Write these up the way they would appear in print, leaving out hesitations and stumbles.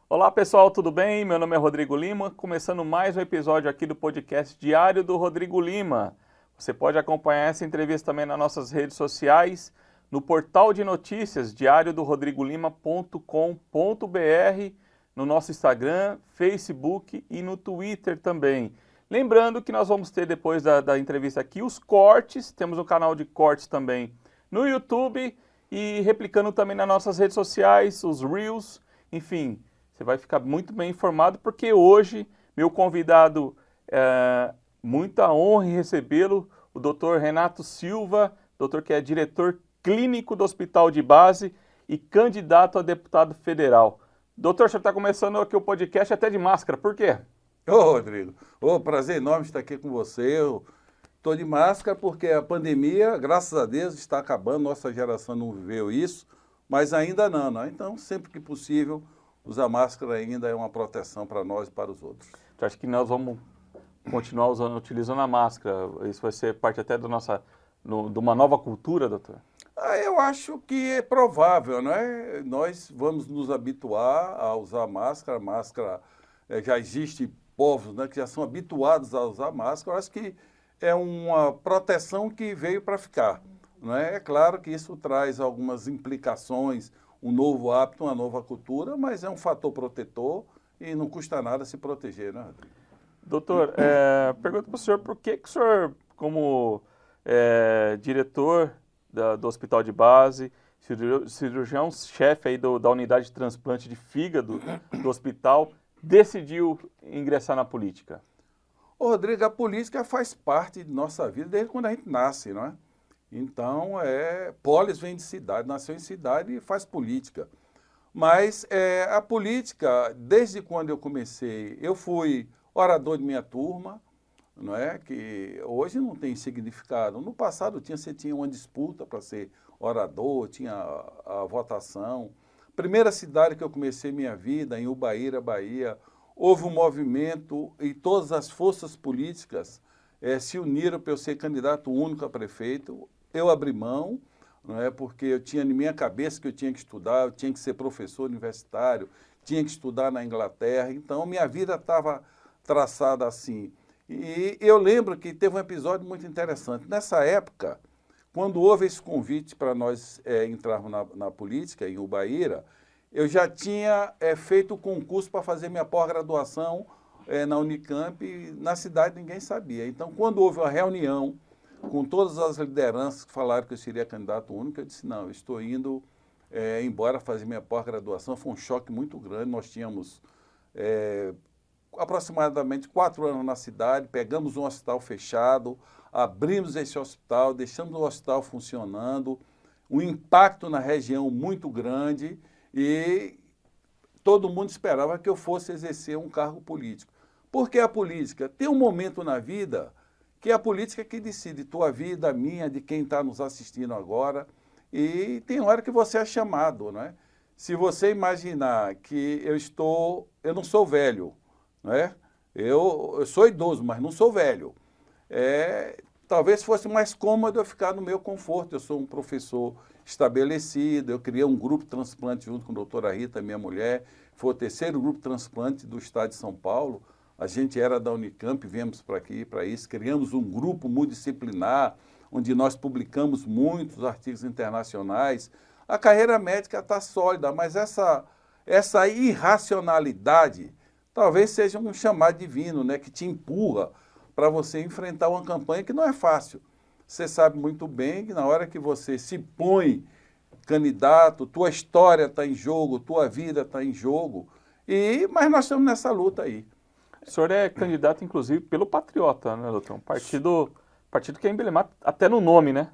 Olá pessoal, tudo bem? Meu nome é Rodrigo Lima, começando mais um episódio aqui do podcast Diário do Rodrigo Lima. Você pode acompanhar essa entrevista também nas nossas redes sociais, no portal de notícias diariodorodrigolima.com.br, no nosso Instagram, Facebook e no Twitter também. Lembrando que nós vamos ter depois da entrevista aqui os cortes, temos um canal de cortes também no YouTube e replicando também nas nossas redes sociais, os Reels, enfim. Você vai ficar muito bem informado, porque hoje meu convidado, muita honra em recebê-lo, o Dr. Renato Silva, doutor que é diretor clínico do Hospital de Base e candidato a deputado federal. Doutor, o senhor está começando aqui o podcast até de máscara, por quê? Ô, Rodrigo, prazer enorme estar aqui com você. Eu estou de máscara porque a pandemia, graças a Deus, está acabando, nossa geração não viveu isso, mas ainda não. Então, sempre que possível, usar máscara ainda é uma proteção para nós e para os outros. Eu acho que nós vamos continuar utilizando a máscara. Isso vai ser parte até de uma nova cultura, doutor? Eu acho que é provável, não é? Nós vamos nos habituar a usar máscara. A máscara, já existe povos, né, que já são habituados a usar máscara. Eu acho que é uma proteção que veio para ficar. Não é? É claro que isso traz algumas implicações, um novo hábito, uma nova cultura, mas é um fator protetor e não custa nada se proteger, né, Rodrigo? Doutor, pergunto para o senhor, por que o senhor, como diretor do Hospital de Base, cirurgião-chefe aí da unidade de transplante de fígado do hospital, decidiu ingressar na política? Ô, Rodrigo, a política faz parte de nossa vida desde quando a gente nasce, não é? Então, Polis vem de cidade, nasceu em cidade e faz política. Mas a política, desde quando eu comecei, eu fui orador de minha turma, não é? Que hoje não tem significado. No passado você tinha uma disputa para ser orador, tinha a votação. Primeira cidade que eu comecei minha vida, em Ubaíra, Bahia, houve um movimento e todas as forças políticas se uniram para eu ser candidato único a prefeito. Eu abri mão, não é? Porque eu tinha em minha cabeça que eu tinha que estudar, eu tinha que ser professor universitário, tinha que estudar na Inglaterra, então minha vida estava traçada assim. E eu lembro que teve um episódio muito interessante. Nessa época, quando houve esse convite para nós entrarmos na política, em Ubaíra, eu já tinha feito o concurso para fazer minha pós-graduação na Unicamp, e na cidade ninguém sabia. Então, quando houve uma reunião com todas as lideranças que falaram que eu seria candidato único, eu disse, não, eu estou indo embora fazer minha pós-graduação. Foi um choque muito grande. Nós tínhamos aproximadamente 4 anos na cidade, pegamos um hospital fechado, abrimos esse hospital, deixamos o hospital funcionando, um impacto na região muito grande e todo mundo esperava que eu fosse exercer um cargo político. Porque a política tem um momento na vida que é a política que decide tua vida, a minha, de quem está nos assistindo agora. E tem hora que você é chamado, não é? Se você imaginar que eu não sou velho, não é? Eu sou idoso, mas não sou velho. Talvez fosse mais cômodo eu ficar no meu conforto. Eu sou um professor estabelecido, eu criei um grupo de transplante junto com a doutora Rita, minha mulher. Foi o 3º grupo de transplante do estado de São Paulo. A gente era da Unicamp, viemos para aqui, para isso, criamos um grupo multidisciplinar, onde nós publicamos muitos artigos internacionais. A carreira médica está sólida, mas essa irracionalidade talvez seja um chamado divino, né, que te empurra para você enfrentar uma campanha que não é fácil. Você sabe muito bem que na hora que você se põe candidato, tua história está em jogo, tua vida está em jogo, mas nós estamos nessa luta aí. O senhor é candidato, inclusive, pelo Patriota, né, doutor? Um partido que é emblemático até no nome, né?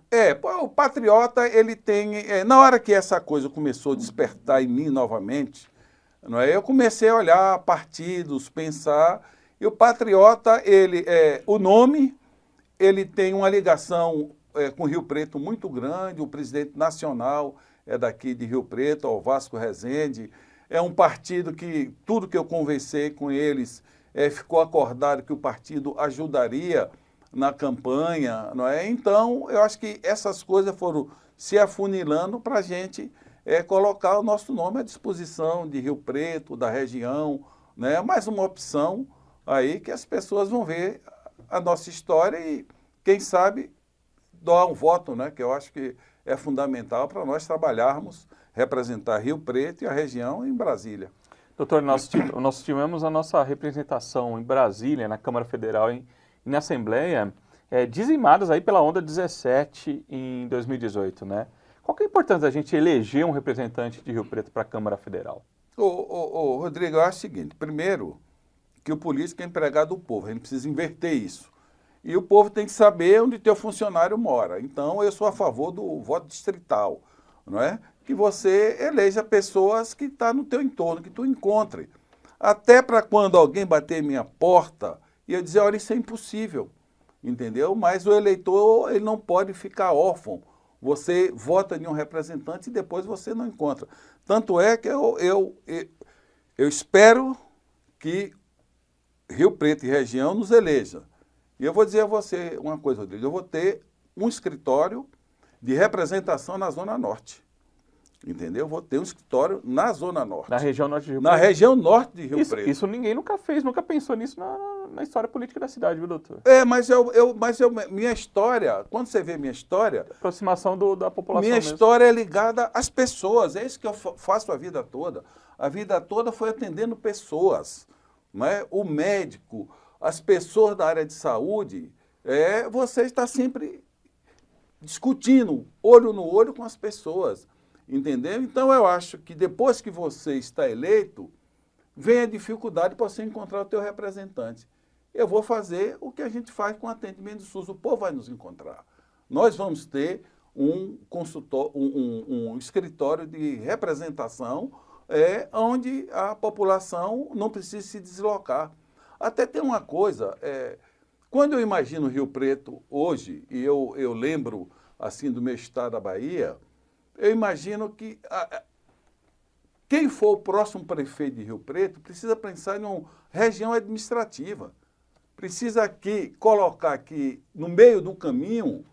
O Patriota, ele tem... na hora que essa coisa começou a despertar em mim novamente, não é? Eu comecei a olhar partidos, pensar, e o Patriota, o nome, ele tem uma ligação com Rio Preto muito grande, o presidente nacional é daqui de Rio Preto, ao Vasco Resende. É um partido que, tudo que eu conversei com eles, ficou acordado que o partido ajudaria na campanha, não é? Então, eu acho que essas coisas foram se afunilando para a gente colocar o nosso nome à disposição de Rio Preto, da região, né? Mais uma opção aí que as pessoas vão ver a nossa história e, quem sabe, doar um voto, né? Que eu acho que é fundamental para nós trabalharmos, representar Rio Preto e a região em Brasília. Doutor, nós tivemos a nossa representação em Brasília, na Câmara Federal e na Assembleia, dizimadas aí pela onda 17 em 2018, né? Qual que é a importância da gente eleger um representante de Rio Preto para a Câmara Federal? Rodrigo, eu acho o seguinte, primeiro, que o político é empregado do povo, a gente precisa inverter isso. E o povo tem que saber onde teu funcionário mora. Então, eu sou a favor do voto distrital, não é? Que você eleja pessoas que estão no teu entorno, que tu encontre. Até para quando alguém bater minha porta e eu dizer, olha, isso é impossível, entendeu? Mas o eleitor, ele não pode ficar órfão. Você vota em um representante e depois você não encontra. Tanto é que eu espero que Rio Preto e região nos eleja. E eu vou dizer a você uma coisa, Rodrigo, eu vou ter um escritório de representação na Zona Norte. Entendeu? Eu vou ter um escritório na Zona Norte. Na região norte de Rio Preto? Na região norte de Rio Preto. Isso ninguém nunca fez, nunca pensou nisso na história política da cidade, viu, doutor? Mas minha história, quando você vê minha história... Aproximação da população Minha mesmo. história é ligada às pessoas, é isso que eu faço a vida toda. A vida toda foi atendendo pessoas, não é? O médico, as pessoas da área de saúde, você está sempre discutindo, olho no olho com as pessoas, entendeu? Então, eu acho que depois que você está eleito, vem a dificuldade para você encontrar o teu representante. Eu vou fazer o que a gente faz com o atendimento do SUS, o povo vai nos encontrar. Nós vamos ter um escritório de representação onde a população não precisa se deslocar. Até tem uma coisa, quando eu imagino Rio Preto hoje, e eu lembro assim do meu estado da Bahia, eu imagino que quem for o próximo prefeito de Rio Preto precisa pensar em uma região administrativa. Precisa colocar aqui no meio do caminho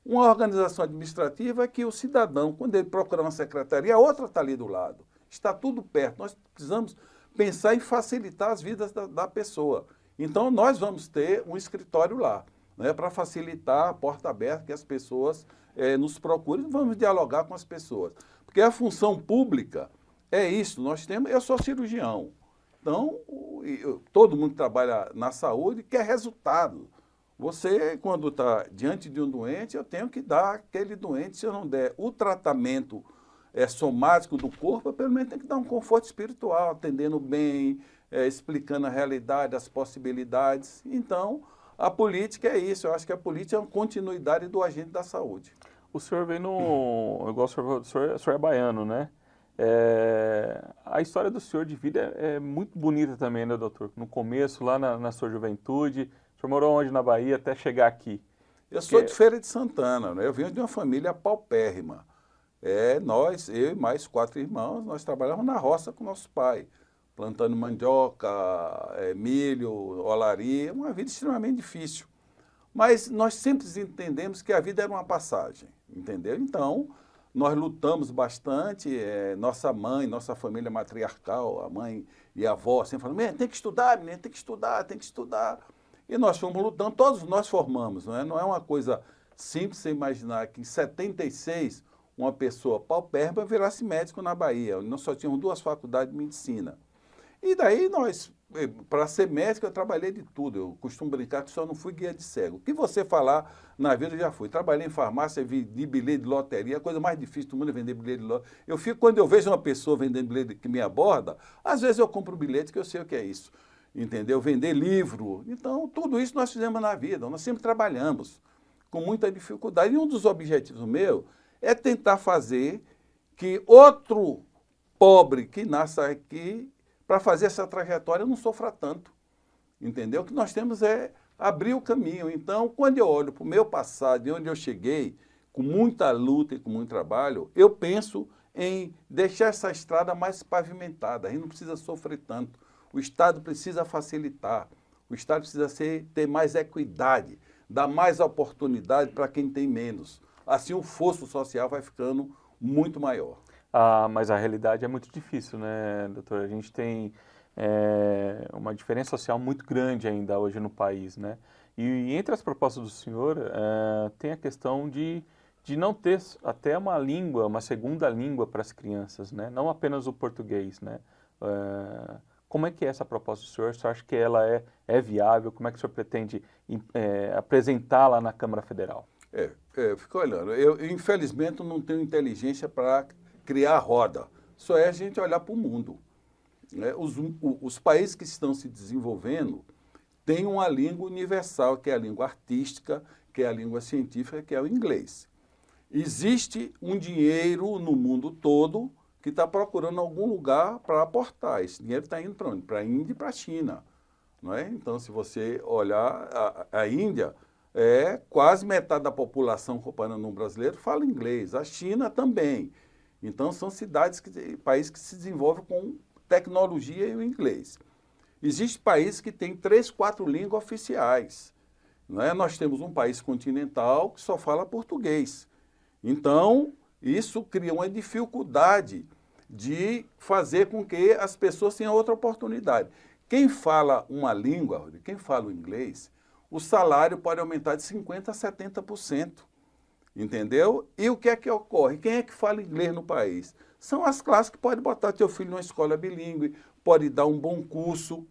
uma organização administrativa que o cidadão, quando ele procurar uma secretaria, a outra está ali do lado. Está tudo perto. Nós precisamos pensar em facilitar as vidas da pessoa. Então, nós vamos ter um escritório lá, né, para facilitar a porta aberta, que as pessoas nos procurem, vamos dialogar com as pessoas. Porque a função pública é isso, eu sou cirurgião. Então, todo mundo que trabalha na saúde quer resultado. Você, quando está diante de um doente, eu tenho que dar aquele doente, se eu não der o tratamento somático do corpo, eu pelo menos tenho que dar um conforto espiritual, atendendo bem, explicando a realidade, as possibilidades. Então, a política é isso, eu acho que a política é uma continuidade do agente da saúde. O senhor vem igual o senhor é baiano, né? A história do senhor de vida é muito bonita também, né, doutor? No começo, lá na sua juventude, o senhor morou onde na Bahia até chegar aqui? Eu sou de Feira de Santana, né? Eu venho de uma família paupérrima. Eu e mais 4 irmãos, nós trabalhávamos na roça com nosso pai, plantando mandioca, milho, olaria, uma vida extremamente difícil. Mas nós sempre entendemos que a vida era uma passagem, entendeu? Então, nós lutamos bastante, nossa mãe, nossa família matriarcal, a mãe e a avó sempre falaram, tem que estudar, menino, tem que estudar, tem que estudar. E nós fomos lutando, todos nós formamos, não é uma coisa simples você imaginar que em 76 uma pessoa paupérrima virasse médico na Bahia. Nós só tínhamos 2 faculdades de medicina. E daí para ser médico, eu trabalhei de tudo. Eu costumo brincar que só não fui guia de cego. O que você falar na vida, eu já fui. Trabalhei em farmácia, vendi bilhete de loteria. A coisa mais difícil do mundo é vender bilhete de loteria. Quando eu vejo uma pessoa vendendo bilhete que me aborda, às vezes eu compro um bilhete que eu sei o que é isso. Entendeu? Vender livro. Então, tudo isso nós fizemos na vida. Nós sempre trabalhamos com muita dificuldade. E um dos objetivos meu é tentar fazer que outro pobre que nasça aqui, para fazer essa trajetória, não sofra tanto. Entendeu? O que nós temos é abrir o caminho. Então, quando eu olho para o meu passado e onde eu cheguei, com muita luta e com muito trabalho, eu penso em deixar essa estrada mais pavimentada. A gente não precisa sofrer tanto. O Estado precisa facilitar. O Estado precisa ter mais equidade, dar mais oportunidade para quem tem menos. Assim o fosso social vai ficando muito maior. Ah, mas a realidade é muito difícil, né, doutor? A gente tem uma diferença social muito grande ainda hoje no país, né? E entre as propostas do senhor, tem a questão de não ter até uma língua, uma segunda língua para as crianças, né? Não apenas o português, né? Como é que é essa proposta do senhor? O senhor acha que ela é viável? Como é que o senhor pretende apresentá-la na Câmara Federal? Fico olhando. Eu, infelizmente, não tenho inteligência para criar a roda. Só é a gente olhar para o mundo. Né? Os países que estão se desenvolvendo têm uma língua universal, que é a língua artística, que é a língua científica, que é o inglês. Existe um dinheiro no mundo todo que está procurando algum lugar para aportar. Esse dinheiro está indo para onde? Para a Índia e para a China. Não é? Então, se você olhar, a Índia, quase metade da população, comparando um brasileiro, fala inglês. A China também. Então, são países que se desenvolvem com tecnologia e o inglês. Existem países que têm 3, 4 línguas oficiais. Não é? Nós temos um país continental que só fala português. Então, isso cria uma dificuldade de fazer com que as pessoas tenham outra oportunidade. Quem fala uma língua, quem fala o inglês, o salário pode aumentar de 50% a 70%. Entendeu? E o que é que ocorre? Quem é que fala inglês no país? São as classes que podem botar teu filho numa escola bilíngue, pode dar um bom curso.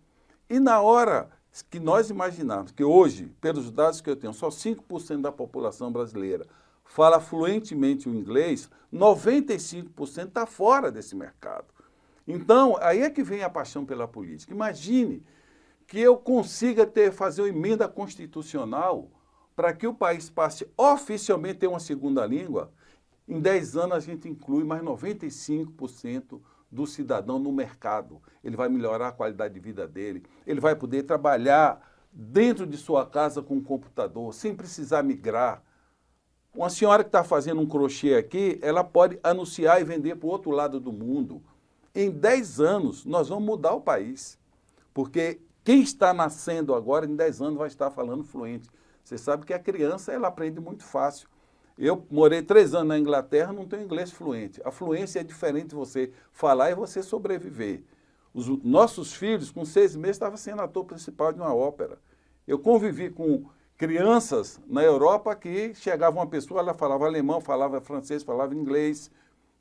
E na hora que nós imaginarmos que hoje, pelos dados que eu tenho, só 5% da população brasileira fala fluentemente o inglês, 95% está fora desse mercado. Então, aí é que vem a paixão pela política. Imagine que eu consiga fazer uma emenda constitucional para que o país passe oficialmente a ter uma segunda língua. Em 10 anos a gente inclui mais 95% do cidadão no mercado. Ele vai melhorar a qualidade de vida dele, ele vai poder trabalhar dentro de sua casa com um computador, sem precisar migrar. Uma senhora que está fazendo um crochê aqui, ela pode anunciar e vender para o outro lado do mundo. Em 10 anos, nós vamos mudar o país. Porque quem está nascendo agora, em 10 anos, vai estar falando fluente. Você sabe que a criança, ela aprende muito fácil. Eu morei 3 anos na Inglaterra, não tenho inglês fluente. A fluência é diferente de você falar e você sobreviver. Os nossos filhos, com 6 meses, estavam sendo ator principal de uma ópera. Eu convivi com crianças na Europa que chegava uma pessoa, ela falava alemão, falava francês, falava inglês,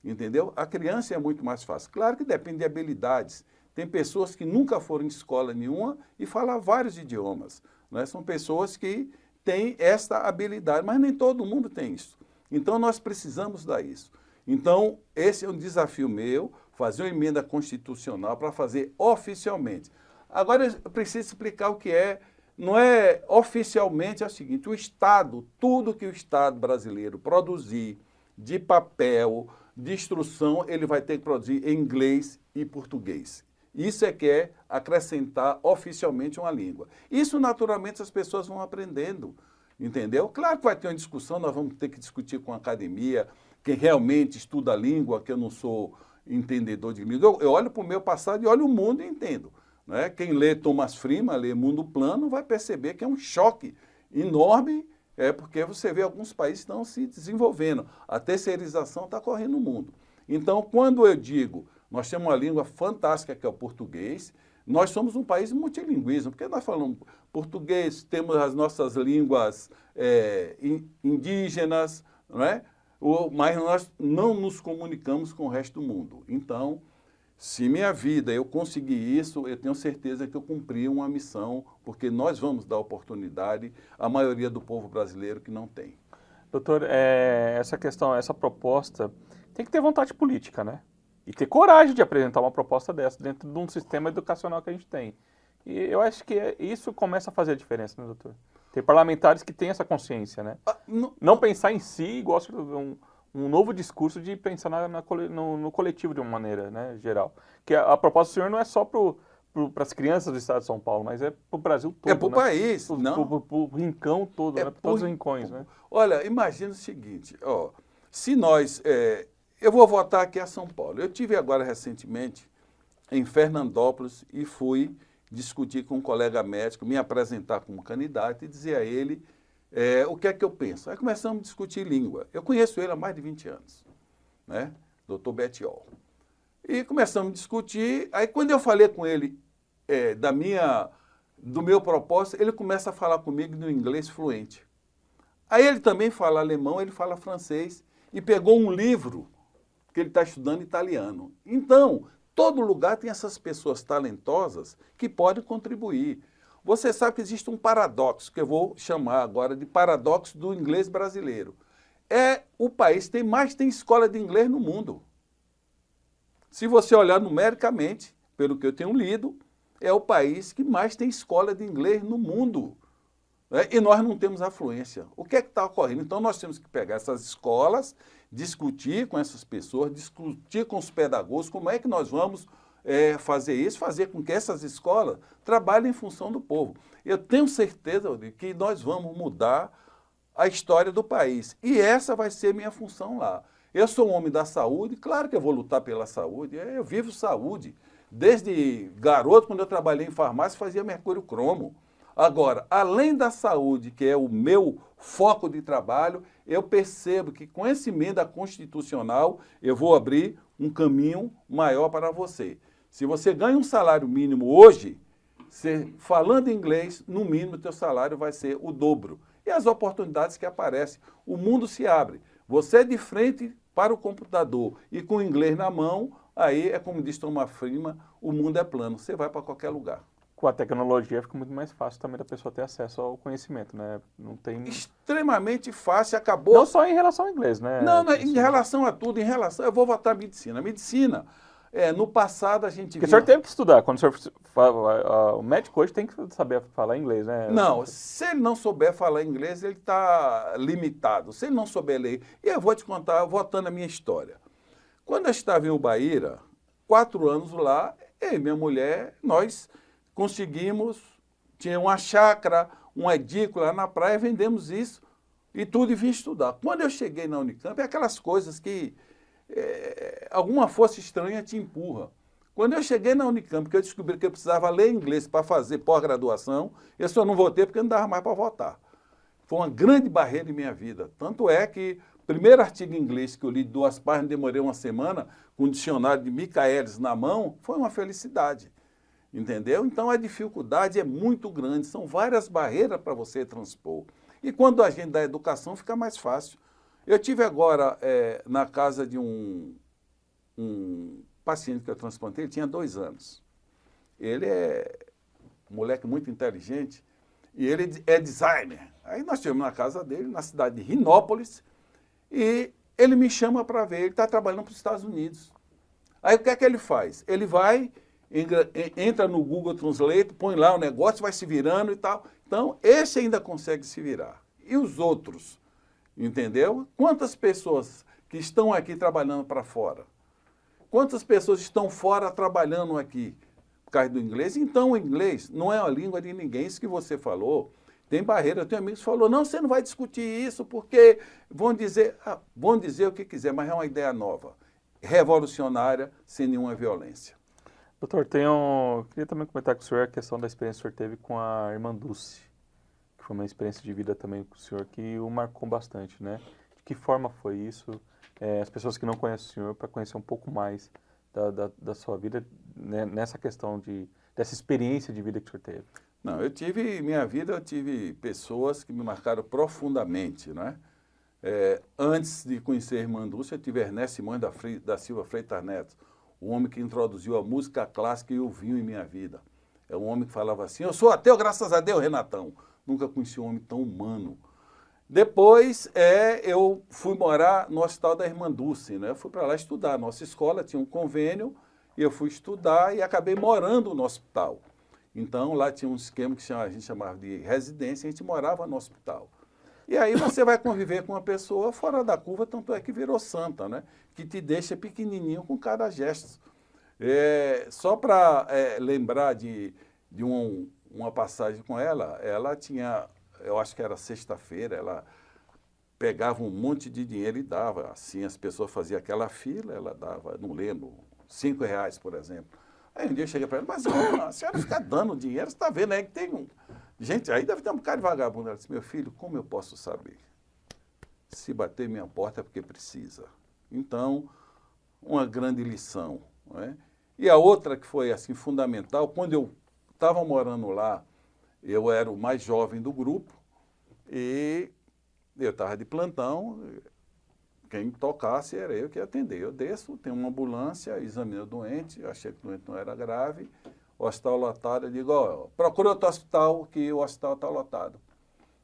entendeu? A criança é muito mais fácil. Claro que depende de habilidades. Tem pessoas que nunca foram em escola nenhuma e falam vários idiomas. Né? São pessoas que têm esta habilidade, mas nem todo mundo tem isso. Então, nós precisamos dar isso. Então, esse é um desafio meu, fazer uma emenda constitucional para fazer oficialmente. Agora, eu preciso explicar o que é. Não é oficialmente, é o seguinte, o Estado, tudo que o Estado brasileiro produzir de papel, de instrução, ele vai ter que produzir em inglês e português. Isso é que é acrescentar oficialmente uma língua. Isso, naturalmente, as pessoas vão aprendendo, entendeu? Claro que vai ter uma discussão, nós vamos ter que discutir com a academia, quem realmente estuda a língua, que eu não sou entendedor de língua. Eu olho para o meu passado e olho o mundo e entendo. Né? Quem lê Thomas Friedman, lê Mundo Plano, vai perceber que é um choque enorme, porque você vê alguns países que estão se desenvolvendo. A terceirização está correndo no mundo. Então, quando eu digo, nós temos uma língua fantástica que é o português, nós somos um país multilinguismo, porque nós falamos português, temos as nossas línguas indígenas, não é? Mas nós não nos comunicamos com o resto do mundo. Então, se minha vida eu conseguir isso, eu tenho certeza que eu cumpri uma missão, porque nós vamos dar oportunidade à maioria do povo brasileiro que não tem. Doutor, essa questão, essa proposta, tem que ter vontade política, né? E ter coragem de apresentar uma proposta dessa dentro de um sistema educacional que a gente tem. E eu acho que isso começa a fazer a diferença, né, doutor? Ter parlamentares que têm essa consciência, né? Não pensar em si, igual um novo discurso de pensar no coletivo de uma maneira, né, geral. Que a proposta do senhor não é só para para as crianças do estado de São Paulo, mas é para o Brasil todo, É para o né? país, não. Para o rincão todo, né? Para todos os rincões, né? Olha, imagina o seguinte, ó, se nós... eu vou voltar aqui a São Paulo. Eu tive agora recentemente em Fernandópolis e fui discutir com um colega médico, me apresentar como candidato e dizer a ele o que é que eu penso. Aí começamos a discutir língua. Eu conheço ele há mais de 20 anos, né? Dr. Betiol. E começamos a discutir. Aí quando eu falei com ele do meu propósito, ele começa a falar comigo no inglês fluente. Aí ele também fala alemão, ele fala francês e pegou um livro que ele está estudando italiano. Então, todo lugar tem essas pessoas talentosas que podem contribuir. Você sabe que existe um paradoxo, que eu vou chamar agora de paradoxo do inglês brasileiro. É o país que tem escola de inglês no mundo. Se você olhar numericamente, pelo que eu tenho lido, é o país que mais tem escola de inglês no mundo. Né? E nós não temos afluência. O que é que está ocorrendo? Então nós temos que pegar essas escolas, discutir com essas pessoas, discutir com os pedagogos, como é que nós vamos fazer isso, fazer com que essas escolas trabalhem em função do povo. Eu tenho certeza de que nós vamos mudar a história do país. E essa vai ser minha função lá. Eu sou um homem da saúde, claro que eu vou lutar pela saúde, eu vivo saúde. Desde garoto, quando eu trabalhei em farmácia, fazia mercúrio cromo. Agora, além da saúde, que é o meu foco de trabalho, eu percebo que com essa emenda constitucional, eu vou abrir um caminho maior para você. Se você ganha um salário mínimo hoje, falando inglês, no mínimo o teu salário vai ser o dobro. E as oportunidades que aparecem, o mundo se abre. Você é de frente para o computador e com o inglês na mão, aí é como diz Thomas Friedman, o mundo é plano, você vai para qualquer lugar. Com a tecnologia fica muito mais fácil também da pessoa ter acesso ao conhecimento, né? Não tem... Extremamente fácil, acabou... Não só em relação ao inglês, né? Não, em relação a tudo, eu vou votar medicina. Medicina, no passado a gente... Porque o senhor teve que estudar, quando o senhor fala, o médico hoje tem que saber falar inglês, né? Não, se ele não souber falar inglês, ele está limitado. Se ele não souber ler... E eu vou te contar, voltando a minha história. Quando eu estava em Ubaíra, 4 anos lá, eu e minha mulher, nós conseguimos, tinha uma chácara, uma edícula na praia, vendemos isso e tudo e vim estudar. Quando eu cheguei na Unicamp, é aquelas coisas que alguma força estranha te empurra. Quando eu cheguei na Unicamp, que eu descobri que eu precisava ler inglês para fazer pós-graduação, eu só não votei porque não dava mais para votar. Foi uma grande barreira em minha vida. Tanto é que o primeiro artigo em inglês que eu li de 2 páginas, demorei uma semana, com o dicionário de Michaelis na mão, foi uma felicidade. Entendeu? Então a dificuldade é muito grande, são várias barreiras para você transpor. E quando a gente dá educação, fica mais fácil. Eu tive agora na casa de um paciente que eu transplantei, ele tinha 2 anos. Ele é um moleque muito inteligente e ele é designer. Aí nós estivemos na casa dele, na cidade de Rinópolis, e ele me chama para ver, ele está trabalhando para os Estados Unidos. Aí o que é que ele faz? Ele vai... entra no Google Translate, põe lá o negócio, vai se virando e tal. Então, esse ainda consegue se virar. E os outros? Entendeu? Quantas pessoas que estão aqui trabalhando para fora? Quantas pessoas estão fora trabalhando aqui por causa do inglês? Então, o inglês não é a língua de ninguém, isso que você falou. Tem barreira. Eu tenho amigos que falaram, não, você não vai discutir isso porque vão dizer o que quiser, mas é uma ideia nova, revolucionária, sem nenhuma violência. Doutor, queria também comentar com o senhor a questão da experiência que o senhor teve com a irmã Dulce, que foi uma experiência de vida também com o senhor que o marcou bastante, né? De que forma foi isso? As pessoas que não conhecem o senhor, para conhecer um pouco mais da sua vida, né, nessa questão dessa experiência de vida que o senhor teve. Não, minha vida eu tive pessoas que me marcaram profundamente, né? Antes de conhecer a irmã Dulce, eu tive Ernesto Simões da Silva Freitas Neto, o homem que introduziu a música clássica e o vinho em minha vida. É um homem que falava assim, eu sou ateu, graças a Deus, Renatão. Nunca conheci um homem tão humano. Depois, eu fui morar no Hospital da Irmã Dulce, né? Eu fui para lá estudar. Nossa escola tinha um convênio e eu fui estudar e acabei morando no hospital. Então, lá tinha um esquema que a gente chamava de residência, a gente morava no hospital. E aí você vai conviver com uma pessoa fora da curva, tanto é que virou santa, né? Que te deixa pequenininho com cada gesto. Só para lembrar de uma passagem com ela tinha, eu acho que era sexta-feira, ela pegava um monte de dinheiro e dava. Assim, as pessoas faziam aquela fila, ela dava, não lembro, R$ 5, por exemplo. Aí um dia eu cheguei para ela, mas a senhora fica dando dinheiro, você está vendo aí que tem um... Gente, aí deve ter um bocado de vagabundo. Ela disse, meu filho, como eu posso saber? Se bater minha porta é porque precisa. Então, uma grande lição. Não é? E a outra que foi assim fundamental, quando eu estava morando lá, eu era o mais jovem do grupo e eu estava de plantão, quem me tocasse era eu que ia atender. Eu desço, tem uma ambulância, examino o doente, eu achei que o doente não era grave, o hospital lotado, eu digo, ó, procura outro hospital, que o hospital está lotado.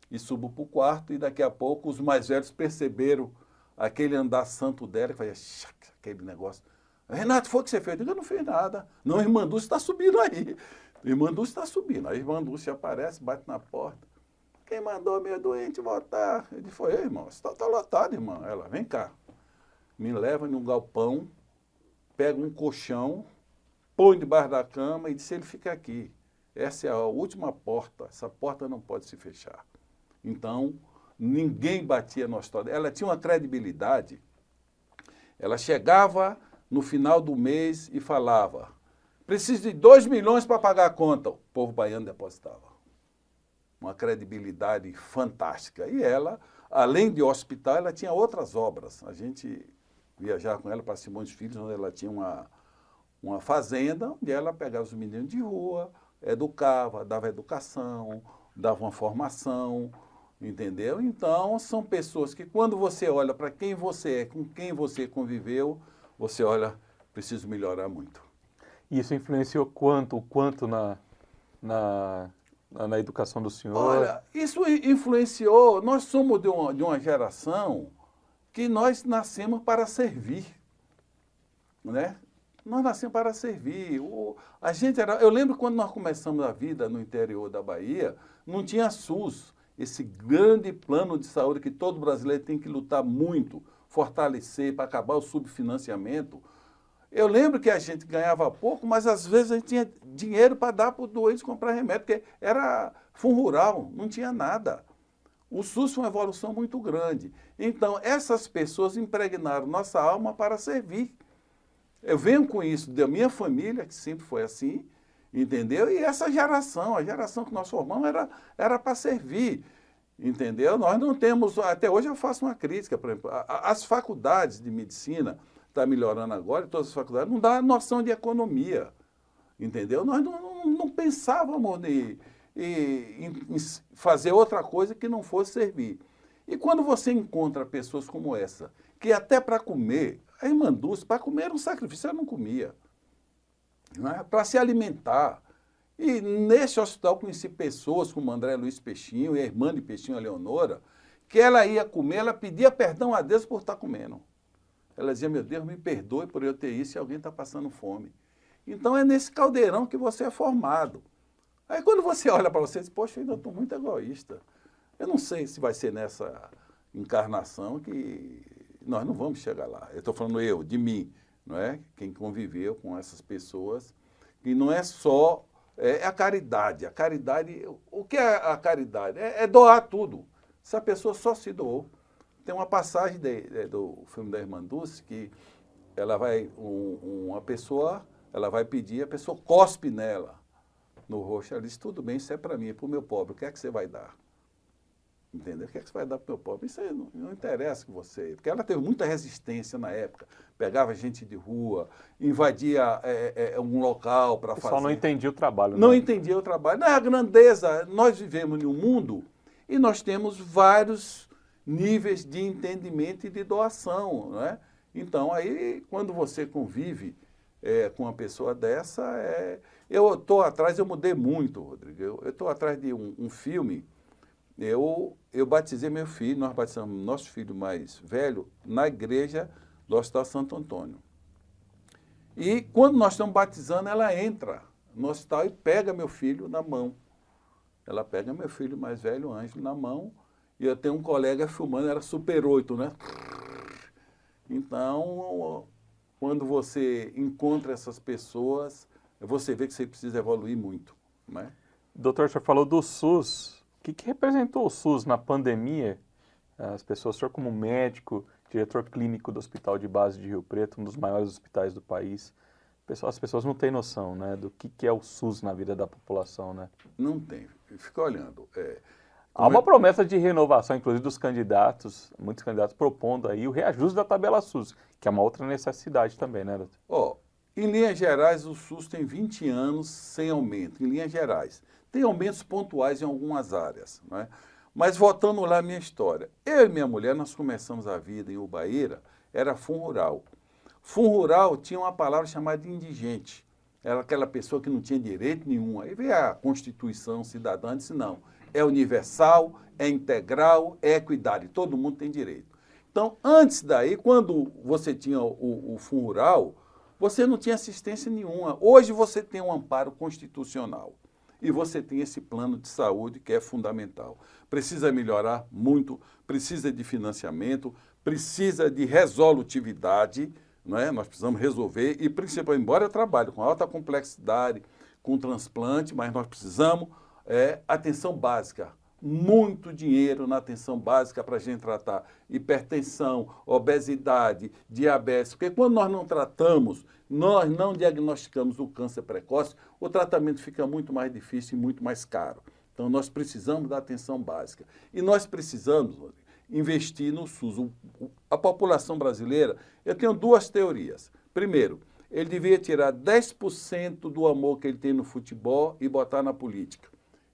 E subo para o quarto e daqui a pouco os mais velhos perceberam aquele andar santo dela, que fazia aquele negócio. Renato, foi o que você fez? Eu digo, eu não fiz nada. Não, a irmã Dulce está subindo aí. A irmã Dulce está subindo. A irmã Dulce aparece, bate na porta. Quem mandou meu doente voltar? Ele foi, irmão, você está lotado, irmão. Ela, vem cá. Me leva num galpão, pega um colchão, põe debaixo da cama e diz, ele fica aqui. Essa é a última porta. Essa porta não pode se fechar. Então, ninguém batia no hospital. Ela tinha uma credibilidade. Ela chegava no final do mês e falava, preciso de 2 milhões para pagar a conta. O povo baiano depositava. Uma credibilidade fantástica. E ela, além de hospital, ela tinha outras obras. A gente viajava com ela para Simões Filhos, onde ela tinha uma fazenda, onde ela pegava os meninos de rua, educava, dava educação, dava uma formação, entendeu? Então, são pessoas que quando você olha para quem você é, com quem você conviveu, você olha, preciso melhorar muito. Isso influenciou quanto na educação do senhor? Olha, isso influenciou, nós somos de uma geração que nós nascemos para servir, né? Nós nascemos para servir. Eu lembro quando nós começamos a vida no interior da Bahia, não tinha SUS, esse grande plano de saúde que todo brasileiro tem que lutar muito, fortalecer para acabar o subfinanciamento. Eu lembro que a gente ganhava pouco, mas às vezes a gente tinha dinheiro para dar para o doente comprar remédio, porque era fundo rural, não tinha nada. O SUS foi uma evolução muito grande. Então, essas pessoas impregnaram nossa alma para servir. Eu venho com isso da minha família, que sempre foi assim, entendeu? E essa geração, a geração que nós formamos era para servir, entendeu? Nós não temos, até hoje eu faço uma crítica, por exemplo, as faculdades de medicina, está melhorando agora, todas as faculdades, não dá noção de economia, entendeu? Nós não pensávamos em fazer outra coisa que não fosse servir. E quando você encontra pessoas como essa, que até para comer, a irmã Dulce, para comer era um sacrifício, ela não comia, não é? Para se alimentar. E nesse hospital conheci pessoas como André Luiz Peixinho e a irmã de Peixinho, a Leonora, que ela ia comer, ela pedia perdão a Deus por estar comendo. Ela dizia, meu Deus, me perdoe por eu ter isso se alguém está passando fome. Então é nesse caldeirão que você é formado. Aí quando você olha para você e diz, poxa, eu ainda estou muito egoísta. Eu não sei se vai ser nessa encarnação que nós não vamos chegar lá. Eu estou falando de mim, não é? Quem conviveu com essas pessoas. E não é só a caridade. A caridade, o que é a caridade? É doar tudo. Se a pessoa só se doou. Tem uma passagem do filme da Irmã Dulce que ela vai, uma pessoa, ela vai pedir, a pessoa cospe nela, no rosto. Ela diz, tudo bem, isso é para mim, é para o meu pobre, o que é que você vai dar? Entendeu? O que é que você vai dar para o meu pobre? Isso aí não interessa com você. Porque ela teve muita resistência na época. Pegava gente de rua, invadia um local para fazer. O pessoal não entendia o trabalho. Não entendia o trabalho. Não é a grandeza. Nós vivemos em um mundo e nós temos vários níveis de entendimento e de doação, não é? Então, aí, quando você convive com uma pessoa dessa, eu estou atrás, eu mudei muito, Rodrigo. Eu estou atrás de um filme. Eu batizei meu filho, nós batizamos nosso filho mais velho na igreja do Hospital Santo Antônio. E quando nós estamos batizando, ela entra no hospital e pega meu filho na mão. Ela pega meu filho mais velho, Ângelo, na mão. E eu tenho um colega filmando, era Super 8, né? Então, quando você encontra essas pessoas, você vê que você precisa evoluir muito, né? Doutor, o senhor falou do SUS. O que representou o SUS na pandemia? As pessoas, o senhor como médico, diretor clínico do Hospital de Base de Rio Preto, um dos maiores hospitais do país, as pessoas não têm noção, né, do que é o SUS na vida da população, né? Não tem. Fica olhando. Há uma promessa de renovação, inclusive, dos candidatos, muitos candidatos propondo aí o reajuste da tabela SUS, que é uma outra necessidade também, né, doutor? Ó, em linhas gerais, o SUS tem 20 anos sem aumento, em linhas gerais. Tem aumentos pontuais em algumas áreas, né? Mas voltando lá à minha história, eu e minha mulher, nós começamos a vida em Ubaíra, era fundo rural. Fundo rural tinha uma palavra chamada de indigente. Era aquela pessoa que não tinha direito nenhum. Aí veio a Constituição Cidadã e disse, não, é universal, é integral, é equidade, todo mundo tem direito. Então, antes daí, quando você tinha o fundo rural, você não tinha assistência nenhuma. Hoje você tem um amparo constitucional e você tem esse plano de saúde que é fundamental. Precisa melhorar muito, precisa de financiamento, precisa de resolutividade, não é? Nós precisamos resolver e, principalmente, embora eu trabalhe com alta complexidade, com transplante, mas nós precisamos atenção básica. Muito dinheiro na atenção básica para a gente tratar hipertensão, obesidade, diabetes, porque quando nós não tratamos, nós não diagnosticamos o câncer precoce, o tratamento fica muito mais difícil e muito mais caro. Então, nós precisamos da atenção básica. E nós precisamos investir no SUS. A população brasileira, eu tenho duas teorias. Primeiro, ele devia tirar 10% do amor que ele tem no futebol e botar na política.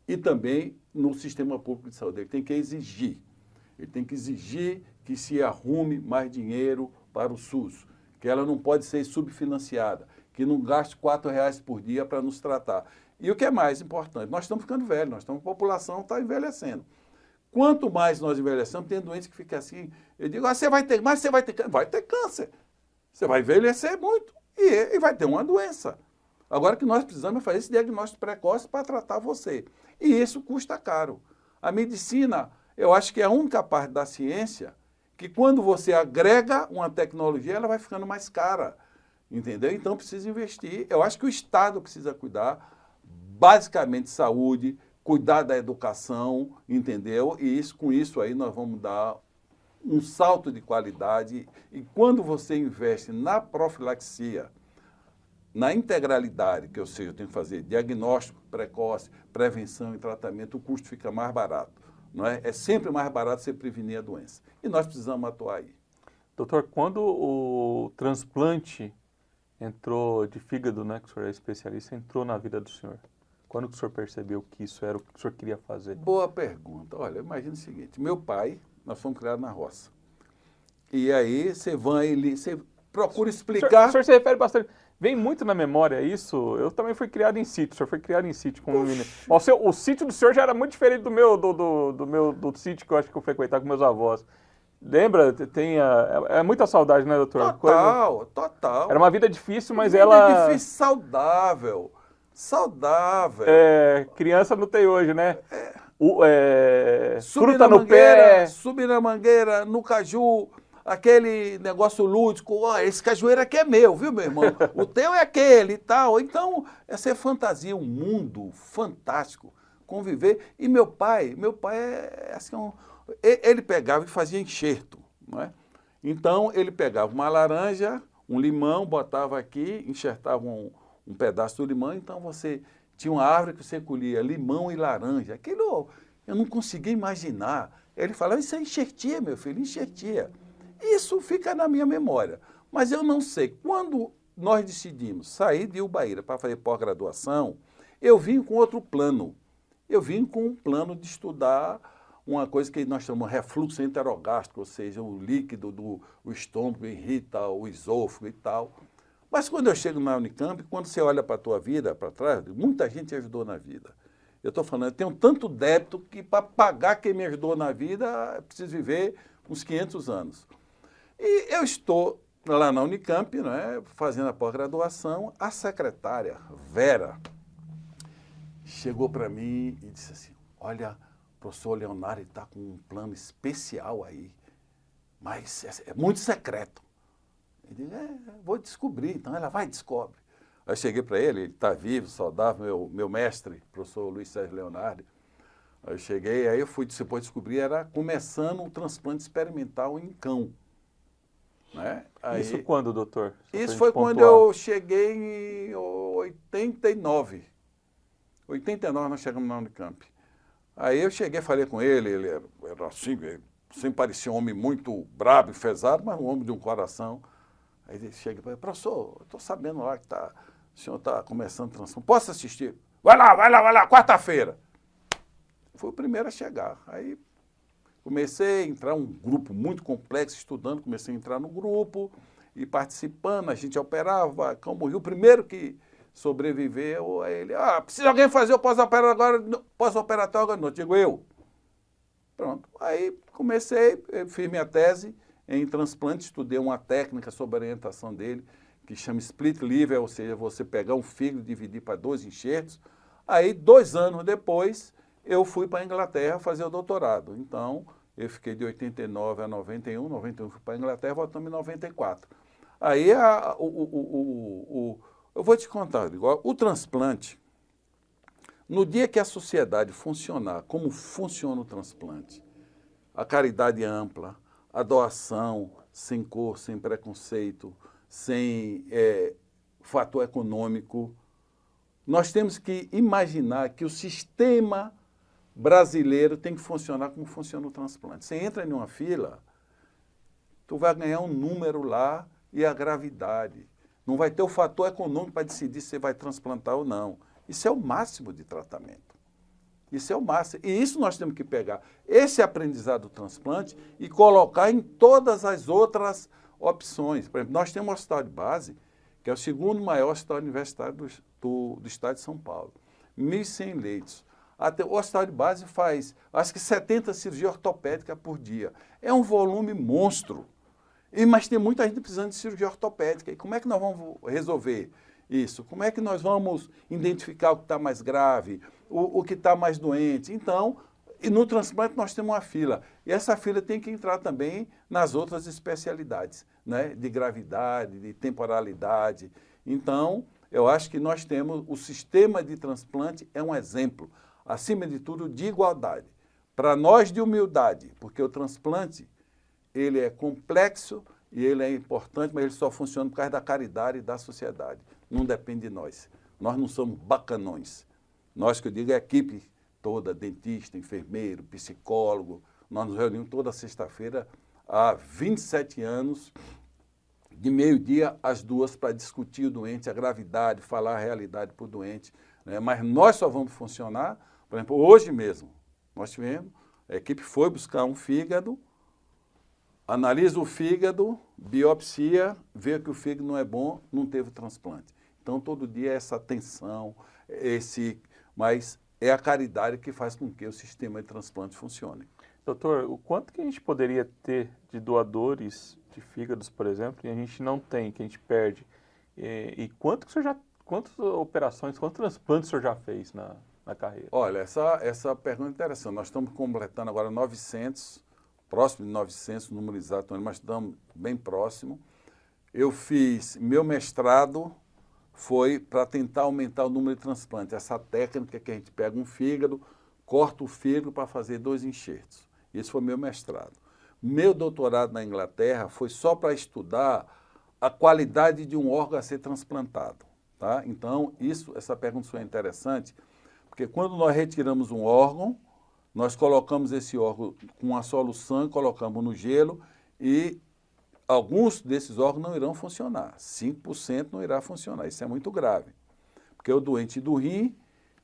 E também no sistema público de saúde. Ele tem que exigir. Ele tem que exigir que se arrume mais dinheiro para o SUS, que ela não pode ser subfinanciada, que não gaste R$4 por dia para nos tratar. E o que é mais importante, nós estamos ficando velhos, a população está envelhecendo. Quanto mais nós envelhecemos, tem doentes que ficam assim, eu digo, você vai ter câncer. Você vai envelhecer muito e vai ter uma doença. Agora que nós precisamos fazer esse diagnóstico precoce para tratar você. E isso custa caro. A medicina, eu acho que é a única parte da ciência que quando você agrega uma tecnologia, ela vai ficando mais cara. Entendeu? Então precisa investir. Eu acho que o Estado precisa cuidar, basicamente saúde, cuidar da educação, entendeu? E com isso aí nós vamos dar um salto de qualidade. E quando você investe na profilaxia, na integralidade, que ou seja, eu tenho que fazer diagnóstico precoce, prevenção e tratamento, o custo fica mais barato. Não é? É sempre mais barato você prevenir a doença. E nós precisamos atuar aí. Doutor, quando o transplante entrou de fígado, né, que o senhor é especialista, entrou na vida do senhor? Quando que o senhor percebeu que isso era o que o senhor queria fazer? Boa pergunta. Olha, imagina o seguinte, meu pai, nós fomos criados na roça. E aí você procura explicar... O senhor se refere bastante... Vem muito na memória isso. Eu também fui criado em sítio. O senhor foi criado em sítio como menino. O sítio do senhor já era muito diferente do sítio que eu acho que eu frequentava com meus avós. Lembra? É muita saudade, né, doutor? Total. Era uma vida difícil, mas vida ela... difícil, saudável. Saudável. Criança não tem hoje, né? Subir Fruta na no mangueira, pé. subir na mangueira, no caju... Aquele negócio lúdico, esse cajueiro aqui é meu, viu, meu irmão? O teu é aquele e tal. Então, essa é fantasia, um mundo fantástico, conviver. E meu pai é assim, ele pegava e fazia enxerto, não é? Então, ele pegava uma laranja, um limão, botava aqui, enxertava um pedaço do limão, então você tinha uma árvore que você colhia limão e laranja. Aquilo eu não conseguia imaginar. Ele falava, isso é enxertia, meu filho, enxertia. Isso fica na minha memória, mas eu não sei. Quando nós decidimos sair de Ubaíra para fazer pós-graduação, eu vim com outro plano. Eu vim com um plano de estudar uma coisa que nós chamamos de refluxo enterogástrico, ou seja, o líquido do estômago irrita o esôfago e tal. Mas quando eu chego na Unicamp, quando você olha para a tua vida, para trás, muita gente te ajudou na vida. Eu estou falando, eu tenho tanto débito que para pagar quem me ajudou na vida, eu preciso viver uns 500 anos. E eu estou lá na Unicamp, né, fazendo a pós-graduação, a secretária, Vera, chegou para mim e disse assim, olha, o professor Leonardo está com um plano especial aí, mas é muito secreto. Eu digo, vou descobrir. Então ela vai e descobre. Aí cheguei para ele está vivo, saudável, meu mestre, professor Luiz Sérgio Leonardo. Aí eu cheguei, aí eu fui depois descobrir, era começando um transplante experimental em cão. Né? Aí, isso quando, doutor? Isso foi quando eu cheguei em 89. 89 nós chegamos na Unicamp. Aí eu cheguei, falei com ele era assim, ele sempre parecia um homem muito brabo e pesado, mas um homem de um coração. Aí ele chega e fala, professor, eu estou sabendo lá que o senhor está começando transplante. Posso assistir? Vai lá, quarta-feira. Fui o primeiro a chegar. Aí comecei a entrar um grupo muito complexo, estudando, comecei a entrar no grupo e participando, a gente operava, cão morreu. O primeiro que sobreviveu, aí ele, precisa alguém fazer o pós-operatório agora, pós-operatório agora, não, digo eu. Pronto, aí comecei, fiz minha tese em transplante, estudei uma técnica sobre a orientação dele, que chama split liver, ou seja, você pegar um fígado e dividir para 2 enxertos. Aí, 2 anos depois, eu fui para a Inglaterra fazer o doutorado. Então, eu fiquei de 89 a 91, 91 fui para a Inglaterra, voltamos em 94. Aí, eu vou te contar, igual, o transplante, no dia que a sociedade funcionar como funciona o transplante, a caridade ampla, a doação sem cor, sem preconceito, sem fator econômico, nós temos que imaginar que o sistema brasileiro tem que funcionar como funciona o transplante. Você entra em uma fila, tu vai ganhar um número lá e a gravidade. Não vai ter o fator econômico para decidir se você vai transplantar ou não. Isso é o máximo de tratamento. Isso é o máximo. E isso nós temos que pegar esse aprendizado do transplante e colocar em todas as outras opções. Por exemplo, nós temos um hospital de base, que é o segundo maior hospital universitário do estado de São Paulo. 1.100 leitos. O hospital de base faz, acho que 70 cirurgias ortopédicas por dia. É um volume monstro. Mas tem muita gente precisando de cirurgia ortopédica. E como é que nós vamos resolver isso? Como é que nós vamos identificar o que está mais grave, o que está mais doente? Então, e no transplante nós temos uma fila. E essa fila tem que entrar também nas outras especialidades, né? De gravidade, de temporalidade. Então, eu acho que nós temos, o sistema de transplante é um exemplo, acima de tudo, de igualdade. Para nós, de humildade, porque o transplante, ele é complexo e ele é importante, mas ele só funciona por causa da caridade e da sociedade. Não depende de nós. Nós não somos bacanões. Nós, que eu digo, é a equipe toda, dentista, enfermeiro, psicólogo. Nós nos reunimos toda sexta-feira há 27 anos, de meio-dia às 2, para discutir o doente, a gravidade, falar a realidade para o doente. Né? Mas nós só vamos funcionar, por exemplo, hoje mesmo, nós tivemos, a equipe foi buscar um fígado, analisa o fígado, biopsia, vê que o fígado não é bom, não teve transplante. Então, todo dia é essa tensão, mas é a caridade que faz com que o sistema de transplante funcione. Doutor, o quanto que a gente poderia ter de doadores de fígados, por exemplo, e a gente não tem, que a gente perde? E quanto que o senhor quantas operações, quantos transplantes o senhor já fez na carreira? Olha, essa pergunta é interessante. Nós estamos completando agora 900, próximo de 900, número exato, mas estamos bem próximo. Eu fiz, meu mestrado foi para tentar aumentar o número de transplantes. Essa técnica que a gente pega um fígado, corta o fígado para fazer 2 enxertos. Esse foi meu mestrado. Meu doutorado na Inglaterra foi só para estudar a qualidade de um órgão a ser transplantado. Tá? Então, essa pergunta é interessante, porque quando nós retiramos um órgão, nós colocamos esse órgão com uma solução, colocamos no gelo e alguns desses órgãos não irão funcionar. 5% não irá funcionar. Isso é muito grave. Porque o doente do rim,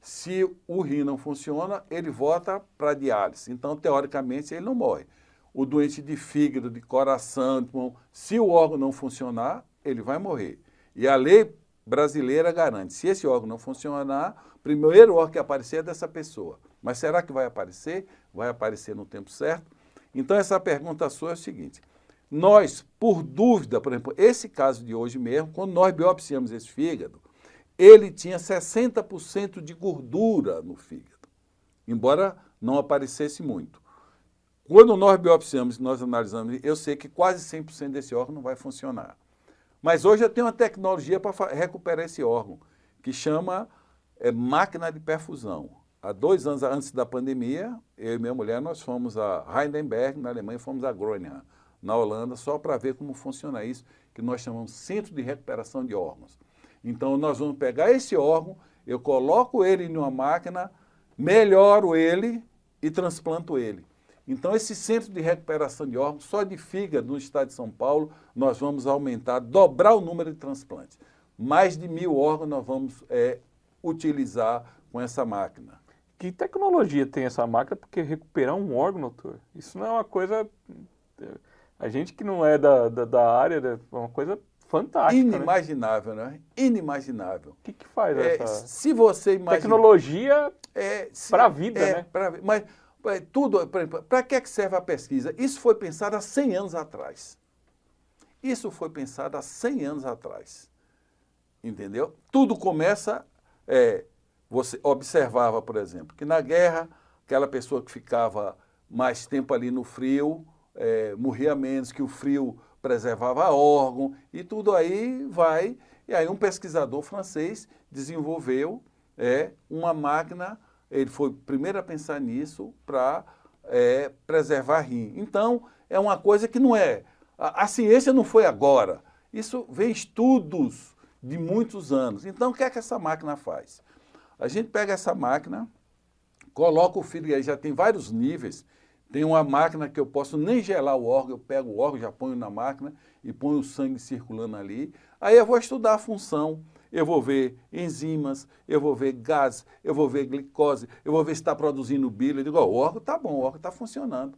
se o rim não funciona, ele volta para a diálise. Então, teoricamente, ele não morre. O doente de fígado, de coração, de pulmão, se o órgão não funcionar, ele vai morrer. E a lei brasileira garante, se esse órgão não funcionar, o primeiro órgão que aparecer é dessa pessoa. Mas será que vai aparecer? Vai aparecer no tempo certo? Então, essa pergunta sua é o seguinte: nós, por dúvida, por exemplo, esse caso de hoje mesmo, quando nós biopsiamos esse fígado, ele tinha 60% de gordura no fígado, embora não aparecesse muito. Quando nós biopsiamos, nós analisamos, eu sei que quase 100% desse órgão não vai funcionar. Mas hoje eu tenho uma tecnologia para recuperar esse órgão, que chama máquina de perfusão. Há 2 anos antes da pandemia, eu e minha mulher, nós fomos a Heidelberg, na Alemanha, e fomos a Groningen, na Holanda, só para ver como funciona isso, que nós chamamos Centro de Recuperação de Órgãos. Então, nós vamos pegar esse órgão, eu coloco ele em uma máquina, melhoro ele e transplanto ele. Então, esse Centro de Recuperação de Órgãos, só de fígado no estado de São Paulo, nós vamos aumentar, dobrar o número de transplantes. Mais de 1.000 órgãos nós vamos utilizar com essa máquina. Que tecnologia tem essa máquina? Porque recuperar um órgão, doutor, isso não é uma coisa... A gente que não é da área, é uma coisa fantástica, inimaginável, né? Inimaginável. O que faz essa... Se você imagina... Tecnologia para a vida, né? Mas tudo... Para que serve a pesquisa? Isso foi pensado há 100 anos atrás. Isso foi pensado há 100 anos atrás. Entendeu? Tudo começa... Você observava, por exemplo, que na guerra, aquela pessoa que ficava mais tempo ali no frio, morria menos, que o frio preservava órgão, e tudo aí vai. E aí um pesquisador francês desenvolveu uma máquina, ele foi o primeiro a pensar nisso para preservar rim. Então, é uma coisa que não é... A ciência não foi agora. Isso vem estudos de muitos anos. Então, o que é que essa máquina faz? A gente pega essa máquina, coloca o fígado, aí já tem vários níveis. Tem uma máquina que eu posso nem gelar o órgão, eu pego o órgão, já ponho na máquina e ponho o sangue circulando ali. Aí eu vou estudar a função, eu vou ver enzimas, eu vou ver gases, eu vou ver glicose, eu vou ver se está produzindo bile. Eu digo, o órgão está bom, o órgão está funcionando.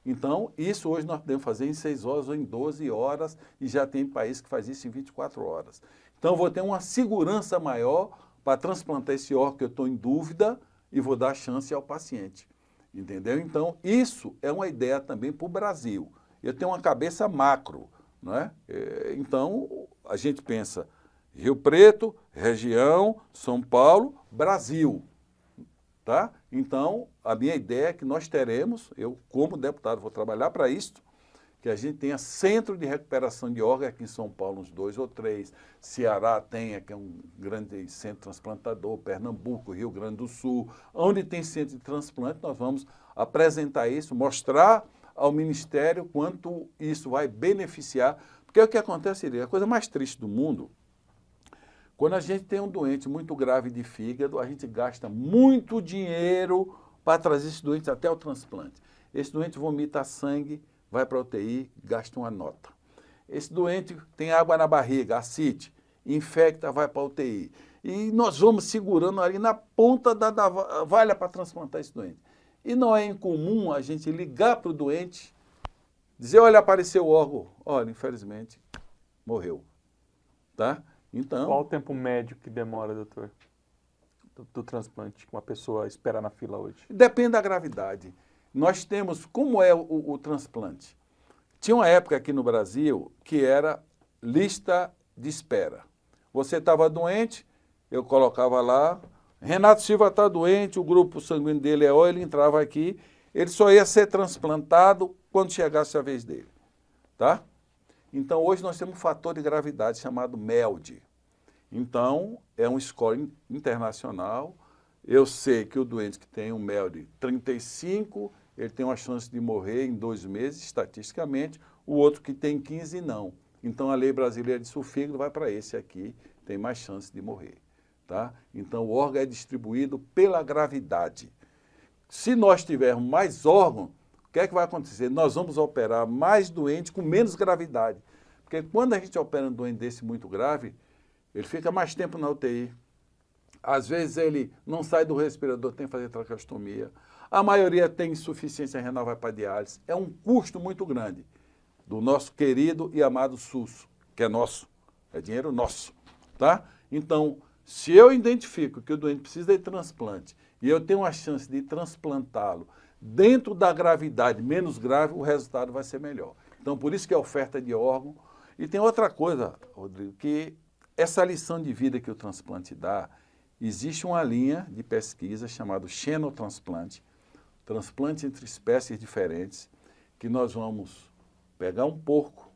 Então, isso hoje nós podemos fazer em 6 horas ou em 12 horas, e já tem país que faz isso em 24 horas. Então, eu vou ter uma segurança maior para transplantar esse órgão que eu estou em dúvida e vou dar chance ao paciente. Entendeu? Então, isso é uma ideia também para o Brasil. Eu tenho uma cabeça macro, não é? Então, a gente pensa Rio Preto, região, São Paulo, Brasil. Tá? Então, a minha ideia é que nós teremos, eu como deputado vou trabalhar para isso, que a gente tenha centro de recuperação de órgãos aqui em São Paulo, uns 2 ou 3, Ceará tem, que é um grande centro transplantador, Pernambuco, Rio Grande do Sul, onde tem centro de transplante, nós vamos apresentar isso, mostrar ao Ministério quanto isso vai beneficiar, porque o que acontece, a coisa mais triste do mundo, quando a gente tem um doente muito grave de fígado, a gente gasta muito dinheiro para trazer esse doente até o transplante. Esse doente vomita sangue, vai para a UTI, gasta uma nota. Esse doente tem água na barriga, ascite, infecta, vai para a UTI. E nós vamos segurando ali na ponta da valha para transplantar esse doente. E não é incomum a gente ligar para o doente, dizer, olha, apareceu o órgão. Olha, infelizmente, morreu. Tá? Então, qual o tempo médio que demora, doutor, do transplante que uma pessoa espera na fila hoje? Depende da gravidade. Nós temos, como é o transplante? Tinha uma época aqui no Brasil que era lista de espera. Você estava doente, eu colocava lá, Renato Silva está doente, o grupo sanguíneo dele é O, ele entrava aqui, ele só ia ser transplantado quando chegasse a vez dele. Tá? Então, hoje nós temos um fator de gravidade chamado MELD. Então, é um score internacional. Eu sei que o doente que tem um MELD 35, ele tem uma chance de morrer em 2 meses, estatisticamente. O outro que tem 15, não. Então, a lei brasileira diz que o fígado vai para esse aqui, tem mais chance de morrer. Tá? Então, o órgão é distribuído pela gravidade. Se nós tivermos mais órgãos, o que é que vai acontecer? Nós vamos operar mais doentes com menos gravidade. Porque quando a gente opera um doente desse muito grave, ele fica mais tempo na UTI. Às vezes ele não sai do respirador, tem que fazer traqueostomia. A maioria tem insuficiência renal, vai para diálise. É um custo muito grande do nosso querido e amado SUS, que é nosso, é dinheiro nosso. Tá? Então, se eu identifico que o doente precisa de transplante e eu tenho a chance de transplantá-lo dentro da gravidade menos grave, o resultado vai ser melhor. Então, por isso que a oferta de órgão. E tem outra coisa, Rodrigo, que essa lição de vida que o transplante dá, existe uma linha de pesquisa chamada xenotransplante, transplante entre espécies diferentes, que nós vamos pegar um porco,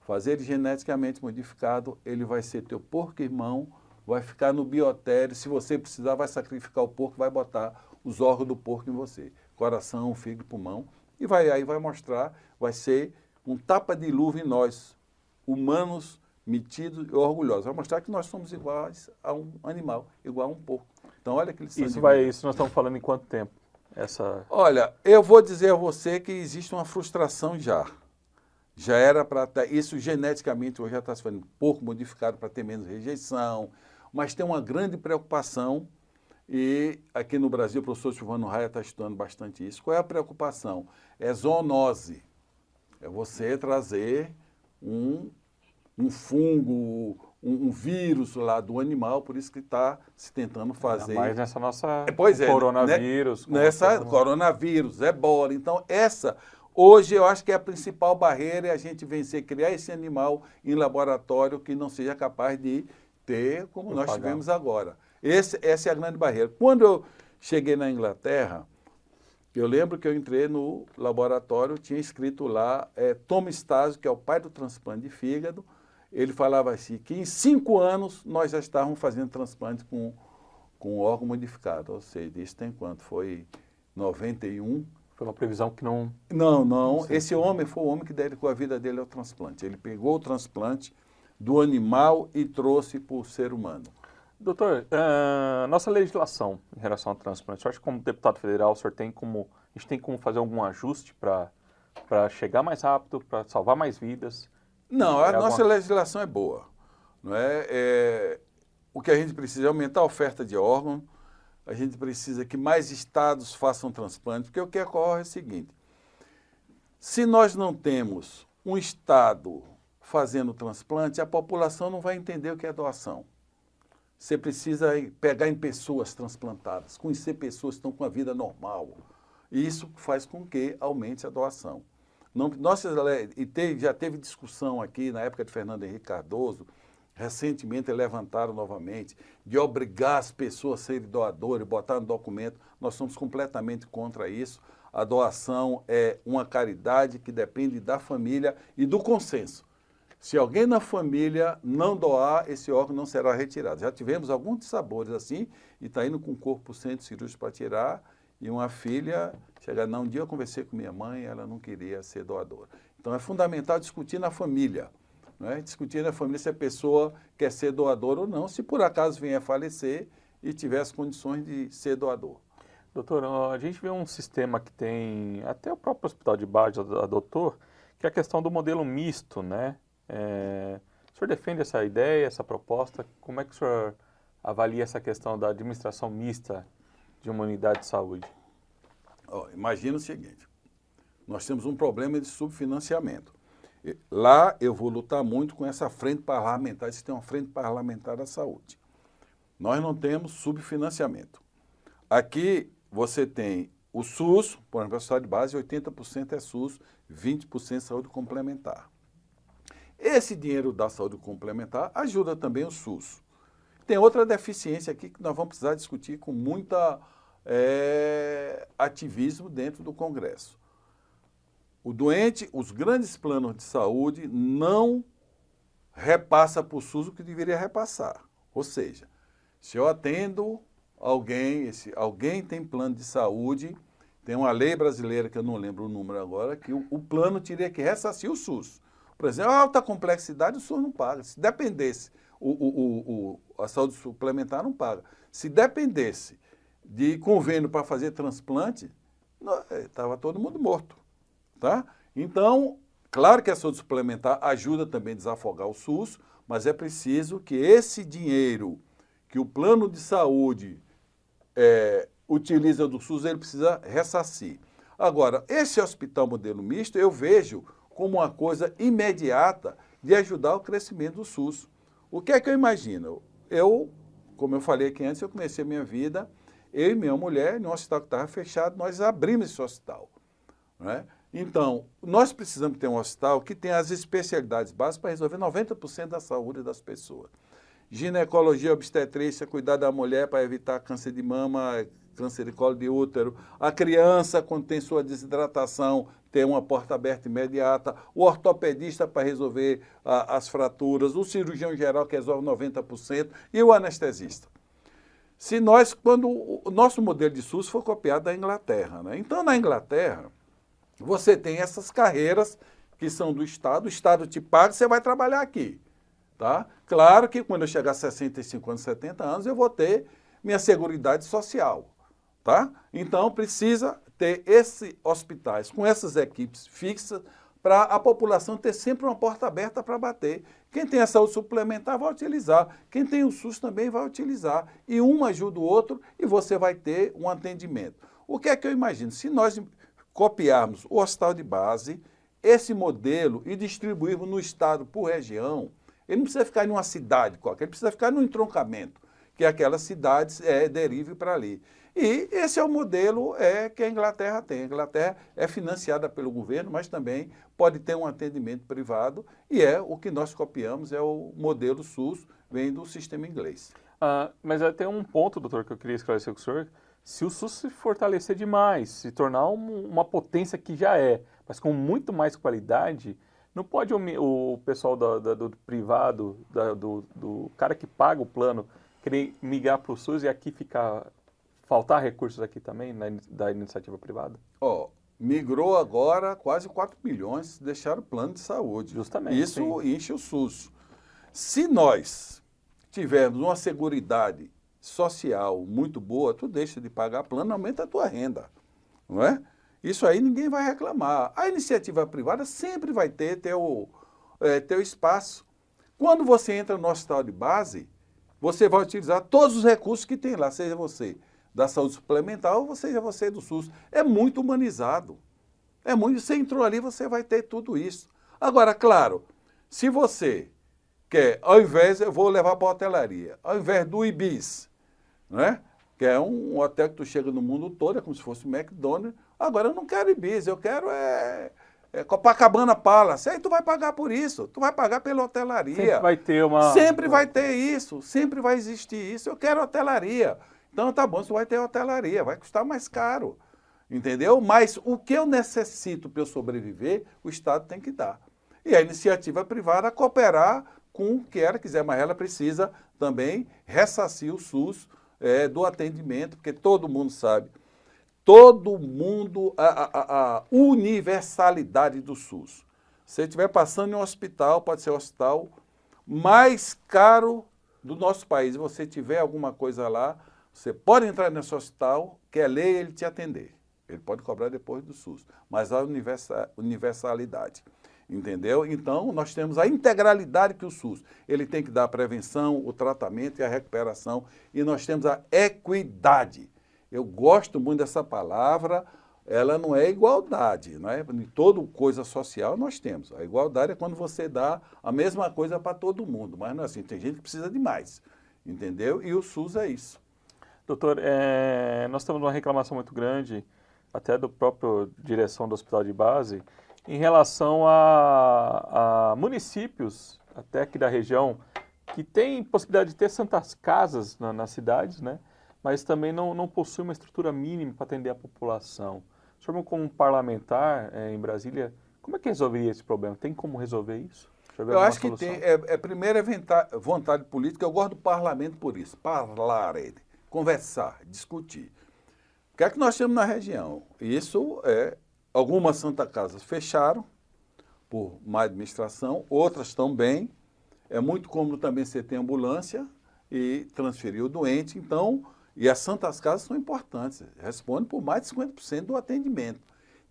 fazer ele geneticamente modificado, ele vai ser teu porco-irmão, vai ficar no biotério, se você precisar, vai sacrificar o porco, vai botar os órgãos do porco em você, coração, fígado, pulmão, e aí vai mostrar, vai ser um tapa de luva em nós, humanos, metidos e orgulhosos. Vai mostrar que nós somos iguais a um animal, igual a um porco. Então, olha que lição Isso nós estamos falando em quanto tempo? Olha, eu vou dizer a você que existe uma frustração já. Já era para estar, isso geneticamente hoje já está se fazendo pouco modificado para ter menos rejeição, mas tem uma grande preocupação, e aqui no Brasil o professor Silvano Raia está estudando bastante isso. Qual é a preocupação? É zoonose, é você trazer um fungo, um vírus lá do animal, por isso que está se tentando fazer. Ainda mais nessa nossa coronavírus. Coronavírus, ebola. Então, hoje eu acho que é a principal barreira é a gente vencer, criar esse animal em laboratório que não seja capaz de ter como nós tivemos agora. Essa é a grande barreira. Quando eu cheguei na Inglaterra, eu lembro que eu entrei no laboratório, tinha escrito lá, Tom Stasio, que é o pai do transplante de fígado, ele falava assim, que em 5 anos nós já estávamos fazendo transplante com órgão modificado. Ou seja, isso tem quanto? Foi 91. Foi uma previsão que não... Não. Esse homem foi o homem que dedicou a vida dele ao transplante. Ele pegou o transplante do animal e trouxe para o ser humano. Doutor, nossa legislação em relação ao transplante, o senhor acha que como deputado federal, a gente tem como fazer algum ajuste para chegar mais rápido, para salvar mais vidas? Não, a nossa legislação é boa. Não é? O que a gente precisa é aumentar a oferta de órgãos, a gente precisa que mais estados façam transplante, porque o que ocorre é o seguinte, se nós não temos um estado fazendo transplante, a população não vai entender o que é doação. Você precisa pegar em pessoas transplantadas, conhecer pessoas que estão com a vida normal. E isso faz com que aumente a doação. Já teve discussão aqui na época de Fernando Henrique Cardoso, recentemente levantaram novamente, de obrigar as pessoas a serem doadores, botar no documento. Nós somos completamente contra isso. A doação é uma caridade que depende da família e do consenso. Se alguém na família não doar, esse órgão não será retirado. Já tivemos alguns dissabores assim, e está indo com o corpo para o centro cirúrgico para tirar, e uma filha, um dia eu conversei com minha mãe, ela não queria ser doadora. Então é fundamental discutir na família, não é? Discutir na família se a pessoa quer ser doadora ou não, se por acaso vier a falecer e tiver as condições de ser doador. Doutor, a gente vê um sistema que tem, até o próprio Hospital de Base adotou, que é a questão do modelo misto, né? O senhor defende essa ideia, essa proposta? Como é que o senhor avalia essa questão da administração mista de uma unidade de saúde? Imagina o seguinte, nós temos um problema de subfinanciamento. Lá eu vou lutar muito com essa frente parlamentar, se tem uma frente parlamentar da saúde. Nós não temos subfinanciamento. Aqui você tem o SUS, por exemplo, a Hospital de Base, 80% é SUS, 20% saúde complementar. Esse dinheiro da saúde complementar ajuda também o SUS. Tem outra deficiência aqui que nós vamos precisar discutir com muita ativismo dentro do Congresso. O doente, os grandes planos de saúde não repassa para o SUS o que deveria repassar. Ou seja, se eu atendo alguém, alguém tem plano de saúde, tem uma lei brasileira, que eu não lembro o número agora, que o plano teria que ressarcir o SUS. Por exemplo, a alta complexidade o SUS não paga. Se dependesse, a saúde suplementar não paga. Se dependesse de convênio para fazer transplante, estava todo mundo morto. Tá? Então, claro que a saúde suplementar ajuda também a desafogar o SUS, mas é preciso que esse dinheiro que o plano de saúde utiliza do SUS, ele precisa ressarcir. Agora, esse hospital modelo misto, eu vejo como uma coisa imediata de ajudar o crescimento do SUS. O que é que eu imagino? Como eu falei aqui antes, eu comecei a minha vida, eu e minha mulher, num hospital que estava fechado, nós abrimos esse hospital. Não é? Então, nós precisamos ter um hospital que tenha as especialidades básicas para resolver 90% da saúde das pessoas. Ginecologia, obstetrícia, cuidar da mulher para evitar câncer de mama, câncer de colo de útero, a criança, quando tem sua desidratação, tem uma porta aberta imediata, o ortopedista para resolver as fraturas, o cirurgião geral que resolve 90% e o anestesista. Quando o nosso modelo de SUS foi copiado da Inglaterra, né? Então, na Inglaterra, você tem essas carreiras que são do Estado, o Estado te paga, você vai trabalhar aqui, tá? Claro que quando eu chegar a 65 anos, 70 anos, eu vou ter minha seguridade social, tá? Então, precisa ter esses hospitais com essas equipes fixas para a população ter sempre uma porta aberta para bater. Quem tem a saúde suplementar vai utilizar, quem tem o SUS também vai utilizar. E um ajuda o outro e você vai ter um atendimento. O que é que eu imagino? Se nós copiarmos o hospital de base, esse modelo e distribuirmos no estado por região, ele não precisa ficar em uma cidade qualquer, ele precisa ficar no entroncamento, que aquelas cidades derivem para ali. E esse é o modelo que a Inglaterra tem. A Inglaterra é financiada pelo governo, mas também pode ter um atendimento privado, e o que nós copiamos é o modelo SUS, vem do sistema inglês. Mas tem um ponto, doutor, que eu queria esclarecer com o senhor. Se o SUS se fortalecer demais, se tornar uma potência que já mas com muito mais qualidade, não pode o pessoal do privado, do cara que paga o plano, querer migrar para o SUS e aqui faltar recursos aqui também, da iniciativa privada? Migrou agora quase 4 milhões, deixaram o plano de saúde. Justamente. Isso sim. Enche o SUS. Se nós tivermos uma seguridade social muito boa, tu deixa de pagar plano, aumenta a tua renda, não é? Isso aí ninguém vai reclamar. A iniciativa privada sempre vai ter teu espaço. Quando você entra no hospital de base, você vai utilizar todos os recursos que tem lá, seja você da saúde suplementar ou seja você do SUS. É muito humanizado. Você entrou ali, você vai ter tudo isso. Agora, claro, se você quer, eu vou levar para a hotelaria, ao invés do Ibis, né? Que é um hotel que tu chega no mundo todo, é como se fosse McDonald's. Agora eu não quero Ibis, eu quero Copacabana Palace. Aí tu vai pagar por isso, tu vai pagar pela hotelaria. Sempre vai ter Sempre vai ter isso, sempre vai existir isso. Eu quero hotelaria. Então tá bom, você vai ter hotelaria, vai custar mais caro, entendeu? Mas o que eu necessito para eu sobreviver, o Estado tem que dar. E a iniciativa privada cooperar com o que ela quiser, mas ela precisa também ressarcir o SUS do atendimento, porque todo mundo sabe, a universalidade do SUS. Se você estiver passando em um hospital, pode ser o hospital mais caro do nosso país, se você tiver alguma coisa lá, você pode entrar nesse hospital, que é lei ele te atender. Ele pode cobrar depois do SUS, mas a universalidade, entendeu? Então, nós temos a integralidade que o SUS, ele tem que dar a prevenção, o tratamento e a recuperação, e nós temos a equidade. Eu gosto muito dessa palavra, ela não é igualdade, não é? Em toda coisa social nós temos. A igualdade é quando você dá a mesma coisa para todo mundo, mas não é assim, tem gente que precisa de mais, entendeu? E o SUS é isso. Doutor, nós temos uma reclamação muito grande, até do próprio direção do hospital de base, em relação a municípios, até aqui da região, que tem possibilidade de ter santas casas nas cidades, né? Mas também não possui uma estrutura mínima para atender a população. O senhor, como parlamentar em Brasília, como é que resolveria esse problema? Tem como resolver isso? Eu acho que tem. Primeiro vontade política, eu gosto do parlamento por isso, conversar, discutir. O que é que nós temos na região? Isso algumas Santa Casas fecharam por má administração, outras estão bem. É muito cômodo também você ter ambulância e transferir o doente. Então, e as Santas Casas são importantes, respondem por mais de 50% do atendimento.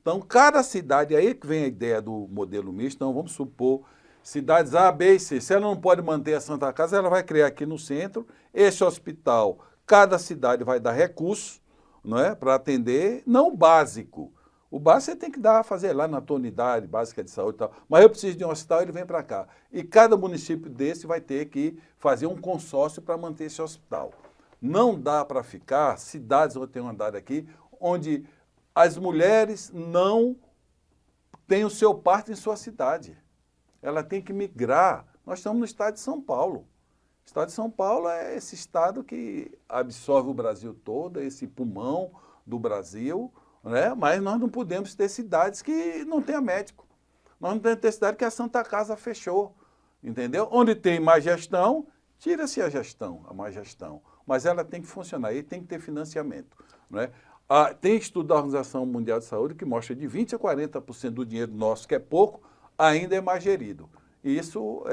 Então, cada cidade, aí que vem a ideia do modelo misto, então vamos supor, cidades A, B e C, se ela não pode manter a Santa Casa, ela vai criar aqui no centro esse hospital. Cada cidade vai dar recursos, não é, para atender, não o básico. O básico você tem que fazer lá na tua unidade básica de saúde e tal. Mas eu preciso de um hospital, ele vem para cá. E cada município desse vai ter que fazer um consórcio para manter esse hospital. Não dá para ficar, cidades, eu tenho andado aqui, onde as mulheres não têm o seu parto em sua cidade. Ela tem que migrar. Nós estamos no estado de São Paulo. estado de São Paulo é esse estado que absorve o Brasil todo, é esse pulmão do Brasil, né? Mas nós não podemos ter cidades que não tenha médico. Nós não podemos ter cidade que a Santa Casa fechou, entendeu? Onde tem má gestão, tira-se a gestão, a má gestão. Mas ela tem que funcionar e tem que ter financiamento, né? Tem estudo da Organização Mundial de Saúde que mostra que de 20% a 40% do dinheiro nosso, que é pouco, ainda é mais gerido. Isso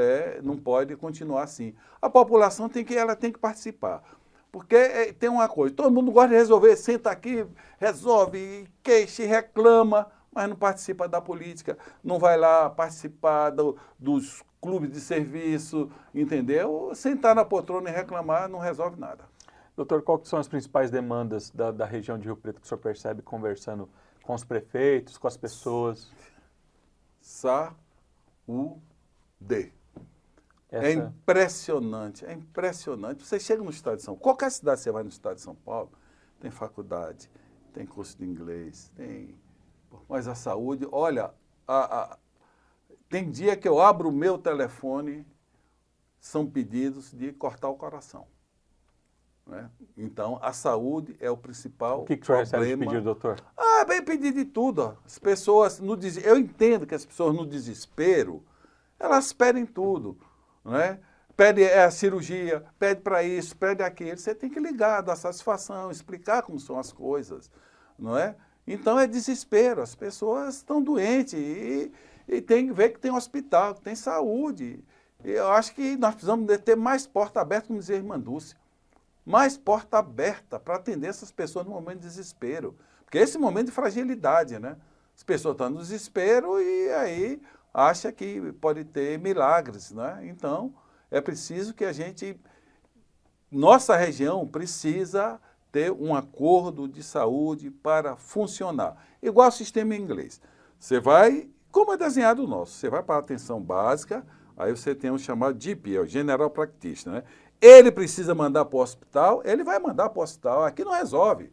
não pode continuar assim. A população ela tem que participar. Porque tem uma coisa, todo mundo gosta de resolver, senta aqui, resolve, queixa, reclama, mas não participa da política, não vai lá participar dos clubes de serviço, entendeu? Sentar na poltrona e reclamar não resolve nada. Doutor, quais são as principais demandas da região de Rio Preto que o senhor percebe conversando com os prefeitos, com as pessoas? Saúde. É impressionante, é impressionante. Você chega no estado de São Paulo, qualquer cidade você vai no estado de São Paulo, tem faculdade, tem curso de inglês, mas a saúde, olha, tem dia que eu abro o meu telefone, são pedidos de cortar o coração. Né? Então, a saúde é o principal problema. O que o senhor recebe de pedido, doutor? Bem pedido de tudo. Ó. As pessoas, eu entendo que as pessoas no desespero, elas pedem tudo. Né? Pede a cirurgia, pede para isso, pede aquilo. Você tem que ligar, dar satisfação, explicar como são as coisas. Não é? Então, é desespero. As pessoas estão doentes e tem que ver que tem hospital, que tem saúde. Eu acho que nós precisamos ter mais porta aberta, como dizia a irmã Dulce. Mais porta aberta para atender essas pessoas no momento de desespero. Porque esse momento de fragilidade, né? As pessoas estão no desespero e aí acha que pode ter milagres, né? Então, é preciso que nossa região precisa ter um acordo de saúde para funcionar. Igual o sistema inglês. Você vai, como é desenhado o nosso, você vai para a atenção básica, aí você tem o chamado GP, o General Practitioner, né? Ele precisa mandar para o hospital, ele vai mandar para o hospital. Aqui não resolve.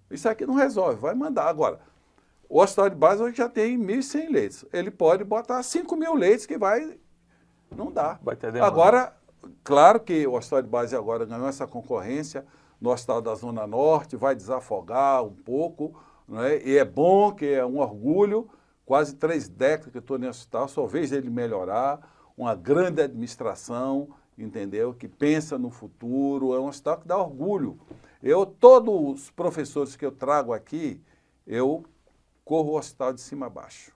Isso aqui não resolve, vai mandar. Agora, o hospital de base hoje já tem 1.100 leitos. Ele pode botar 5.000 leitos que não dá. Vai ter demanda. Agora, claro que o hospital de base agora ganhou essa concorrência no hospital da Zona Norte, vai desafogar um pouco, né? E é bom, que é um orgulho. Quase 3 décadas que eu estou nesse hospital, só vejo ele melhorar, uma grande administração, entendeu? Que pensa no futuro, é um hospital que dá orgulho. Todos os professores que eu trago aqui, eu corro o hospital de cima a baixo.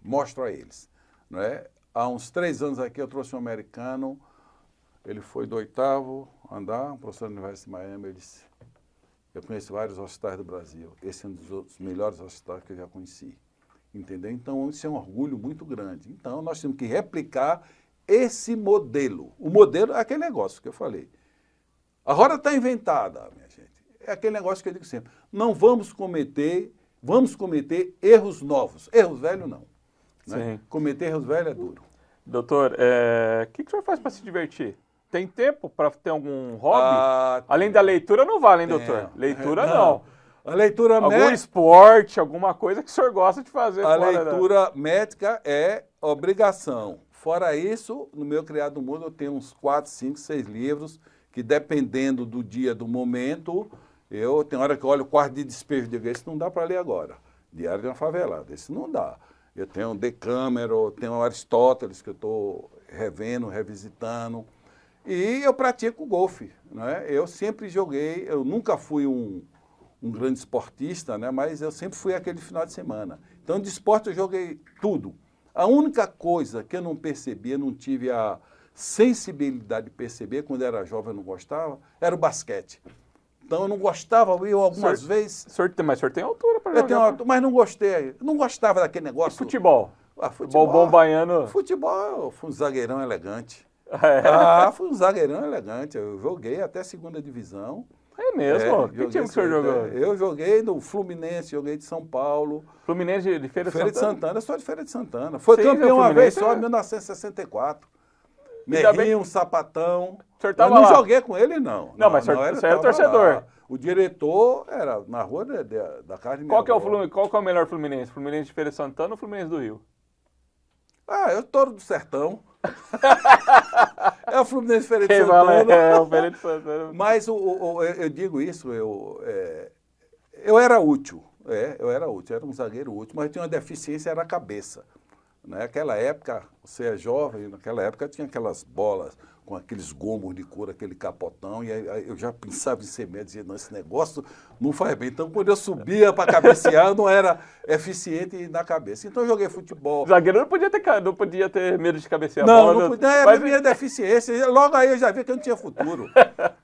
Mostro a eles. Não é? Há uns 3 anos aqui eu trouxe um americano, ele foi do 8º andar, um professor da Universidade de Miami, ele disse, eu conheço vários hospitais do Brasil, esse é um dos melhores hospitais que eu já conheci. Entendeu? Então, isso é um orgulho muito grande. Então, nós temos que replicar esse modelo. O modelo é aquele negócio que eu falei. A roda está inventada, minha gente. É aquele negócio que eu digo sempre. Não vamos cometer erros novos. Erros velhos, não. Né? Cometer erros velhos é duro. Doutor, o que o senhor faz para se divertir? Tem tempo para ter algum hobby? Além da leitura não vale, hein, doutor? Leitura não. A leitura algum esporte, alguma coisa que o senhor gosta de fazer. A leitura médica é obrigação. Fora isso, no meu Criado Mudo eu tenho uns 4, 5, 6 livros que, dependendo do dia, do momento, tem hora que eu olho o quarto de despejo e digo, esse não dá para ler agora. Diário de uma Favelada, esse não dá. Eu tenho Decameron, tenho Aristóteles, que eu estou revendo, revisitando. E eu pratico golfe. Né? Eu sempre joguei, eu nunca fui um grande esportista, né? Mas eu sempre fui aquele final de semana. Então, de esporte eu joguei tudo. A única coisa que eu não percebia, não tive a sensibilidade de perceber, quando era jovem eu não gostava, era o basquete. Então eu não gostava, algumas vezes... Mas o senhor tem altura para jogar? Eu tenho altura, mas não gostei. Não gostava daquele negócio. E futebol? Futebol bom baiano? Futebol, eu fui um zagueirão elegante. Fui um zagueirão elegante. Eu joguei até a 2ª divisão. É mesmo? Que time que o senhor jogou? Eu joguei no Fluminense, joguei de São Paulo. Fluminense de Feira de Santana? Feira de Santana, eu sou de Feira de Santana. Foi campeão uma vez só, em 1964. Merrinho, Sapatão. O senhor tava eu não lá? Joguei com ele, não. Não, mas o senhor era torcedor. Lá. O diretor era na rua da casa de minha Qual que é o melhor Fluminense? Fluminense de Feira de Santana ou Fluminense do Rio? Eu Touro do Sertão. É o Fluminense Feira de Quem fala Santana. é o Feira de Santana. Mas eu digo isso, eu era útil, eu era útil, eu era um zagueiro útil, mas tinha uma deficiência, era a cabeça. Naquela época, você é jovem, naquela época tinha aquelas bolas com aqueles gomos de couro, aquele capotão, e aí eu já pensava em ser médico, dizia, não, esse negócio não faz bem. Então, quando eu subia para cabecear, eu não era eficiente na cabeça. Então, eu joguei futebol. O zagueiro não podia ter medo de cabecear a Não, bola. não podia, era a minha deficiência. Logo aí eu já vi que eu não tinha futuro.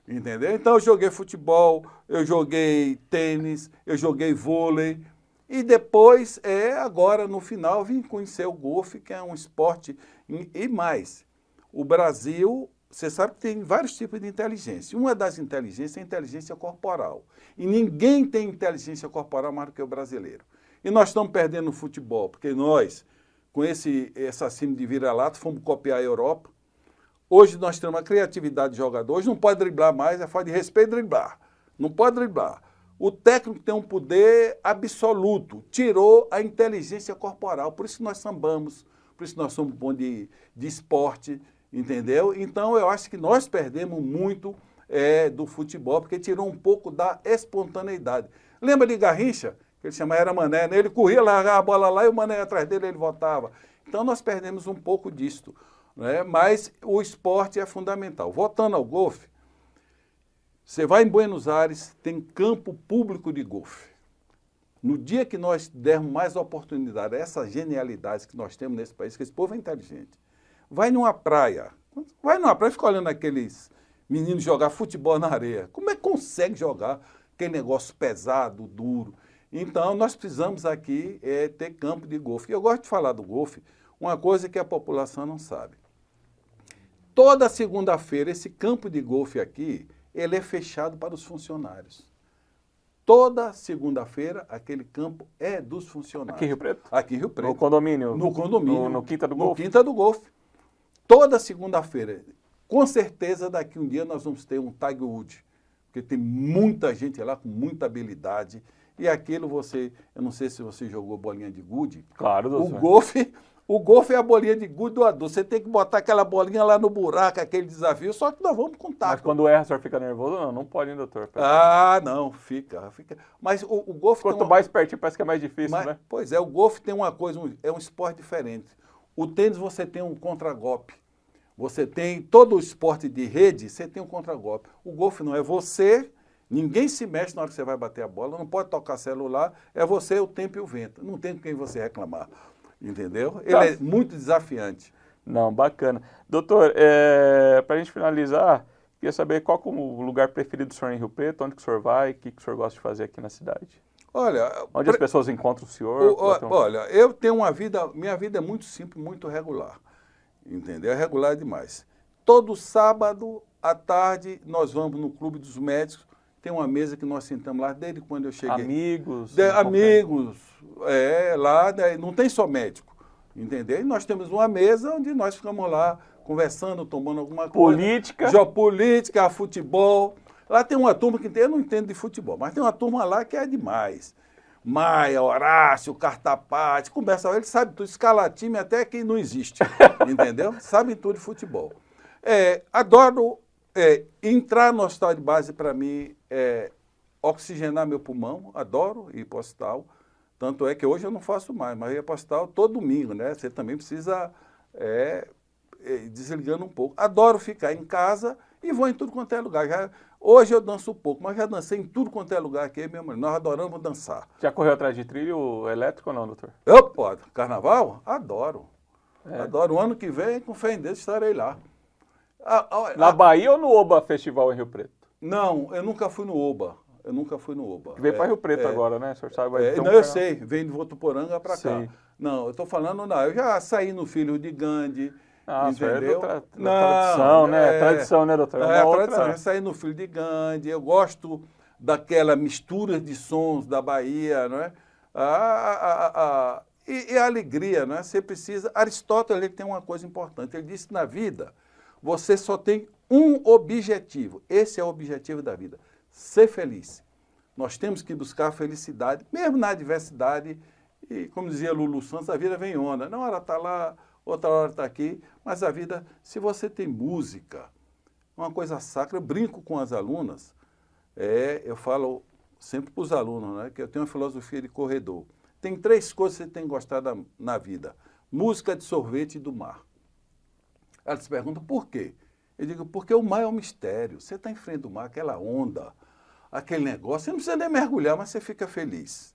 Entendeu? Então, eu joguei futebol, eu joguei tênis, eu joguei vôlei. E depois, agora no final, vim conhecer o golfe, que é um esporte. E mais, o Brasil, você sabe que tem vários tipos de inteligência. Uma das inteligências é a inteligência corporal. E ninguém tem inteligência corporal mais do que o brasileiro. E nós estamos perdendo no futebol, porque nós, com esse assassino de vira-lata, fomos copiar a Europa. Hoje nós temos uma criatividade de jogador. Hoje não pode driblar mais, é falta de respeito driblar. Não pode driblar. O técnico tem um poder absoluto, tirou a inteligência corporal, por isso nós sambamos, por isso nós somos bons de esporte, entendeu? Então eu acho que nós perdemos muito do futebol, porque tirou um pouco da espontaneidade. Lembra de Garrincha? Que ele chamava era Mané, né? Ele corria, largava a bola lá e o Mané atrás dele, ele voltava. Então nós perdemos um pouco disto, né? Mas o esporte é fundamental. Voltando ao golfe, você vai em Buenos Aires, tem campo público de golfe. No dia que nós dermos mais oportunidade a essas genialidades que nós temos nesse país, que esse povo é inteligente, vai numa praia, fica olhando aqueles meninos jogar futebol na areia. Como é que consegue jogar aquele negócio pesado, duro? Então, nós precisamos aqui ter campo de golfe. E eu gosto de falar do golfe, uma coisa que a população não sabe. Toda segunda-feira, esse campo de golfe aqui, ele é fechado para os funcionários. Toda segunda-feira, aquele campo é dos funcionários. Aqui em Rio Preto? Aqui em Rio Preto. No condomínio? No condomínio. No Quinta do Golfe? No Quinta do Golfe. Toda segunda-feira. Com certeza, daqui um dia nós vamos ter um Tiger Woods. Porque tem muita gente lá com muita habilidade. E aquilo eu não sei se você jogou bolinha de gude. Claro, doutor. O golfe é a bolinha de gude do adulto. Você tem que botar aquela bolinha lá no buraco, aquele desafio, só que nós vamos com taco. Mas quando erra, o senhor fica nervoso? Não, não pode, hein, doutor? Ah, não, fica. Mas o golfe... Quanto mais pertinho, parece que é mais difícil, né? Pois é, o golfe tem uma coisa, é um esporte diferente. O tênis você tem um contragolpe. Você tem, todo o esporte de rede, você tem um contragolpe. O golfe não, é você, ninguém se mexe na hora que você vai bater a bola, não pode tocar celular, é você, o tempo e o vento. Não tem com quem você reclamar. Entendeu? Ele é muito desafiante. Não, bacana. Doutor, para a gente finalizar, queria saber qual é o lugar preferido do senhor em Rio Preto, onde que o senhor vai, o que o senhor gosta de fazer aqui na cidade? Olha... Onde as pessoas encontram o senhor? Olha, eu tenho uma vida, minha vida é muito simples, muito regular. Entendeu? É regular demais. Todo sábado à tarde nós vamos no Clube dos Médicos, tem uma mesa que nós sentamos lá desde quando eu cheguei. Amigos? Amigos, lá não tem só médico, entendeu? E nós temos uma mesa onde nós ficamos lá conversando, tomando alguma coisa. Política? Política, futebol. Lá tem uma turma que eu não entendo de futebol, mas tem uma turma lá que é demais. Maia, Horácio, Cartapati, conversa, ele sabe tudo, escala time até que não existe, entendeu? Sabe tudo de futebol. Adoro entrar no hospital de base, para mim, oxigenar meu pulmão, adoro ir para o hospital, tanto é que hoje eu não faço mais, mas eu ia para o hospital todo domingo, né? Você também precisa desligando um pouco. Adoro ficar em casa e vou em tudo quanto é lugar. Hoje eu danço pouco, mas já dancei em tudo quanto é lugar aqui, minha mãe. Nós adoramos dançar. Já correu atrás de trilho elétrico ou não, doutor? Opa, carnaval? Adoro. Adoro. O ano que vem, com fé em Deus, estarei lá. Na Bahia ou no Oba Festival em Rio Preto? Não, eu nunca fui no Oba. Veio para Rio Preto agora, né? O senhor sabe, eu sei, vem de Votuporanga para cá. Não, eu estou falando, eu já saí no Filho de Gandhi. Entendeu? Tradição, né? Tradição, né, doutor? Tradição. Eu saí no Filho de Gandhi, eu gosto daquela mistura de sons da Bahia, não é? E a alegria, não é? Você precisa... Aristóteles ele tem uma coisa importante, ele disse que na vida você só tem um objetivo, esse é o objetivo da vida, ser feliz. Nós temos que buscar a felicidade, mesmo na adversidade, e como dizia Lulu Santos, a vida vem onda. Na hora está lá outra hora está aqui. Mas a vida, se você tem música, uma coisa sacra, eu brinco com as alunas, eu falo sempre para os alunos, né, que eu tenho uma filosofia de corredor. Tem 3 coisas que você tem que gostar na vida: música, de sorvete e do mar. Elas se perguntam por quê? Eu digo, porque o mar é um mistério. Você está em frente do mar, aquela onda, aquele negócio, você não precisa nem mergulhar, mas você fica feliz.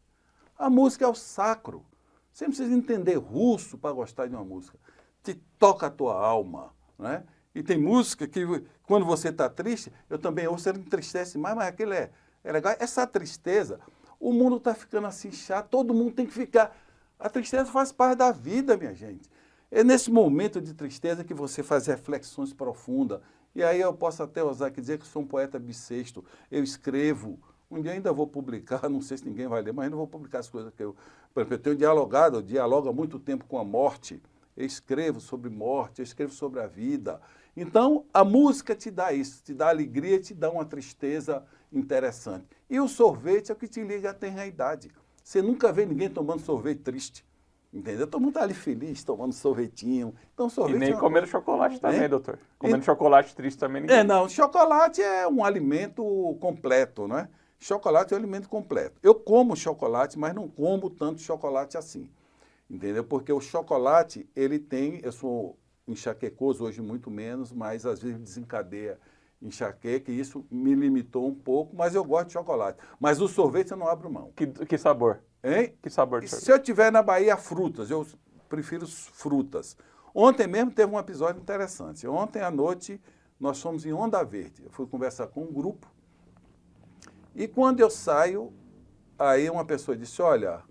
A música é o sacro. Você não precisa entender russo para gostar de uma música. Te toca a tua alma, né? E tem música que, quando você está triste, eu também ouço, você entristece mais, mas aquilo é legal. Essa tristeza, o mundo está ficando assim chato, todo mundo tem que ficar. A tristeza faz parte da vida, minha gente. É nesse momento de tristeza que você faz reflexões profundas. E aí eu posso até ousar aqui dizer que eu sou um poeta bissexto. Eu escrevo. Um dia ainda vou publicar, não sei se ninguém vai ler, mas ainda vou publicar as coisas que por exemplo, eu tenho dialogado, eu dialogo há muito tempo com a morte. Eu escrevo sobre morte, eu escrevo sobre a vida. Então, a música te dá isso, te dá alegria, te dá uma tristeza interessante. E o sorvete é o que te liga à tenra-idade. Você nunca vê ninguém tomando sorvete triste. Entendeu? Todo mundo está ali feliz, tomando sorvetinho. Então, sorvete e nem comendo chocolate também, doutor. Comendo chocolate triste também ninguém. Não, chocolate é um alimento completo, não é? Chocolate é um alimento completo. Eu como chocolate, mas não como tanto chocolate assim. Entendeu? Porque o chocolate, ele tem, eu sou enxaquecoso hoje muito menos, mas às vezes desencadeia enxaqueca e isso me limitou um pouco, mas eu gosto de chocolate. Mas o sorvete eu não abro mão. Que sabor? Hein? Que sabor de sorvete? Se eu estiver na Bahia, frutas, eu prefiro frutas. Ontem mesmo teve um episódio interessante. Ontem à noite nós fomos em Onda Verde. Eu fui conversar com um grupo e quando eu saio, aí uma pessoa disse, olha,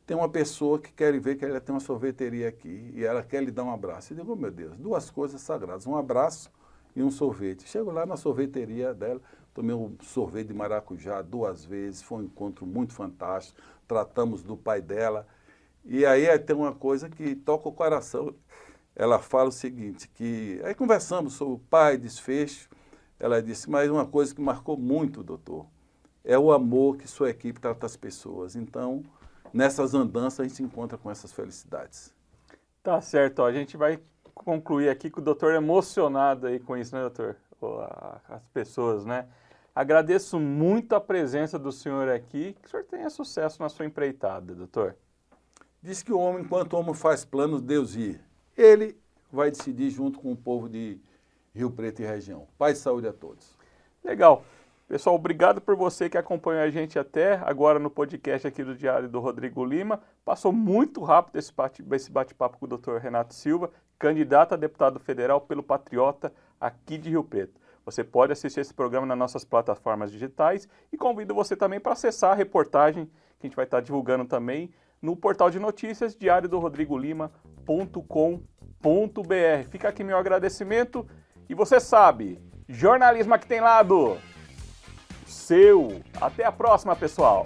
tem uma pessoa que quer ver que ela tem uma sorveteria aqui e ela quer lhe dar um abraço. Eu digo, oh, meu Deus, 2 coisas sagradas, um abraço e um sorvete. Chego lá na sorveteria dela, tomei um sorvete de maracujá 2 vezes, foi um encontro muito fantástico, tratamos do pai dela. E aí tem uma coisa que toca o coração. Ela fala o seguinte, que aí conversamos sobre o pai, desfecho. Ela disse, mas uma coisa que marcou muito, doutor, é o amor que sua equipe trata as pessoas. Então, nessas andanças, a gente se encontra com essas felicidades. Tá certo, ó, a gente vai concluir aqui com o doutor emocionado aí com isso, né, doutor? As pessoas, né? Agradeço muito a presença do senhor aqui, que o senhor tenha sucesso na sua empreitada, doutor. Diz que o homem, enquanto o homem faz planos, Deus ir. Ele vai decidir junto com o povo de Rio Preto e região. Paz e saúde a todos. Legal. Pessoal, obrigado por você que acompanhou a gente até agora no podcast aqui do Diário do Rodrigo Lima. Passou muito rápido esse bate-papo com o Dr. Renato Silva, candidato a deputado federal pelo Patriota aqui de Rio Preto. Você pode assistir esse programa nas nossas plataformas digitais e convido você também para acessar a reportagem que a gente vai estar divulgando também no portal de notícias diariodorrodrigolima.com.br. Fica aqui meu agradecimento e você sabe, jornalismo aqui tem lado seu. Até a próxima, pessoal!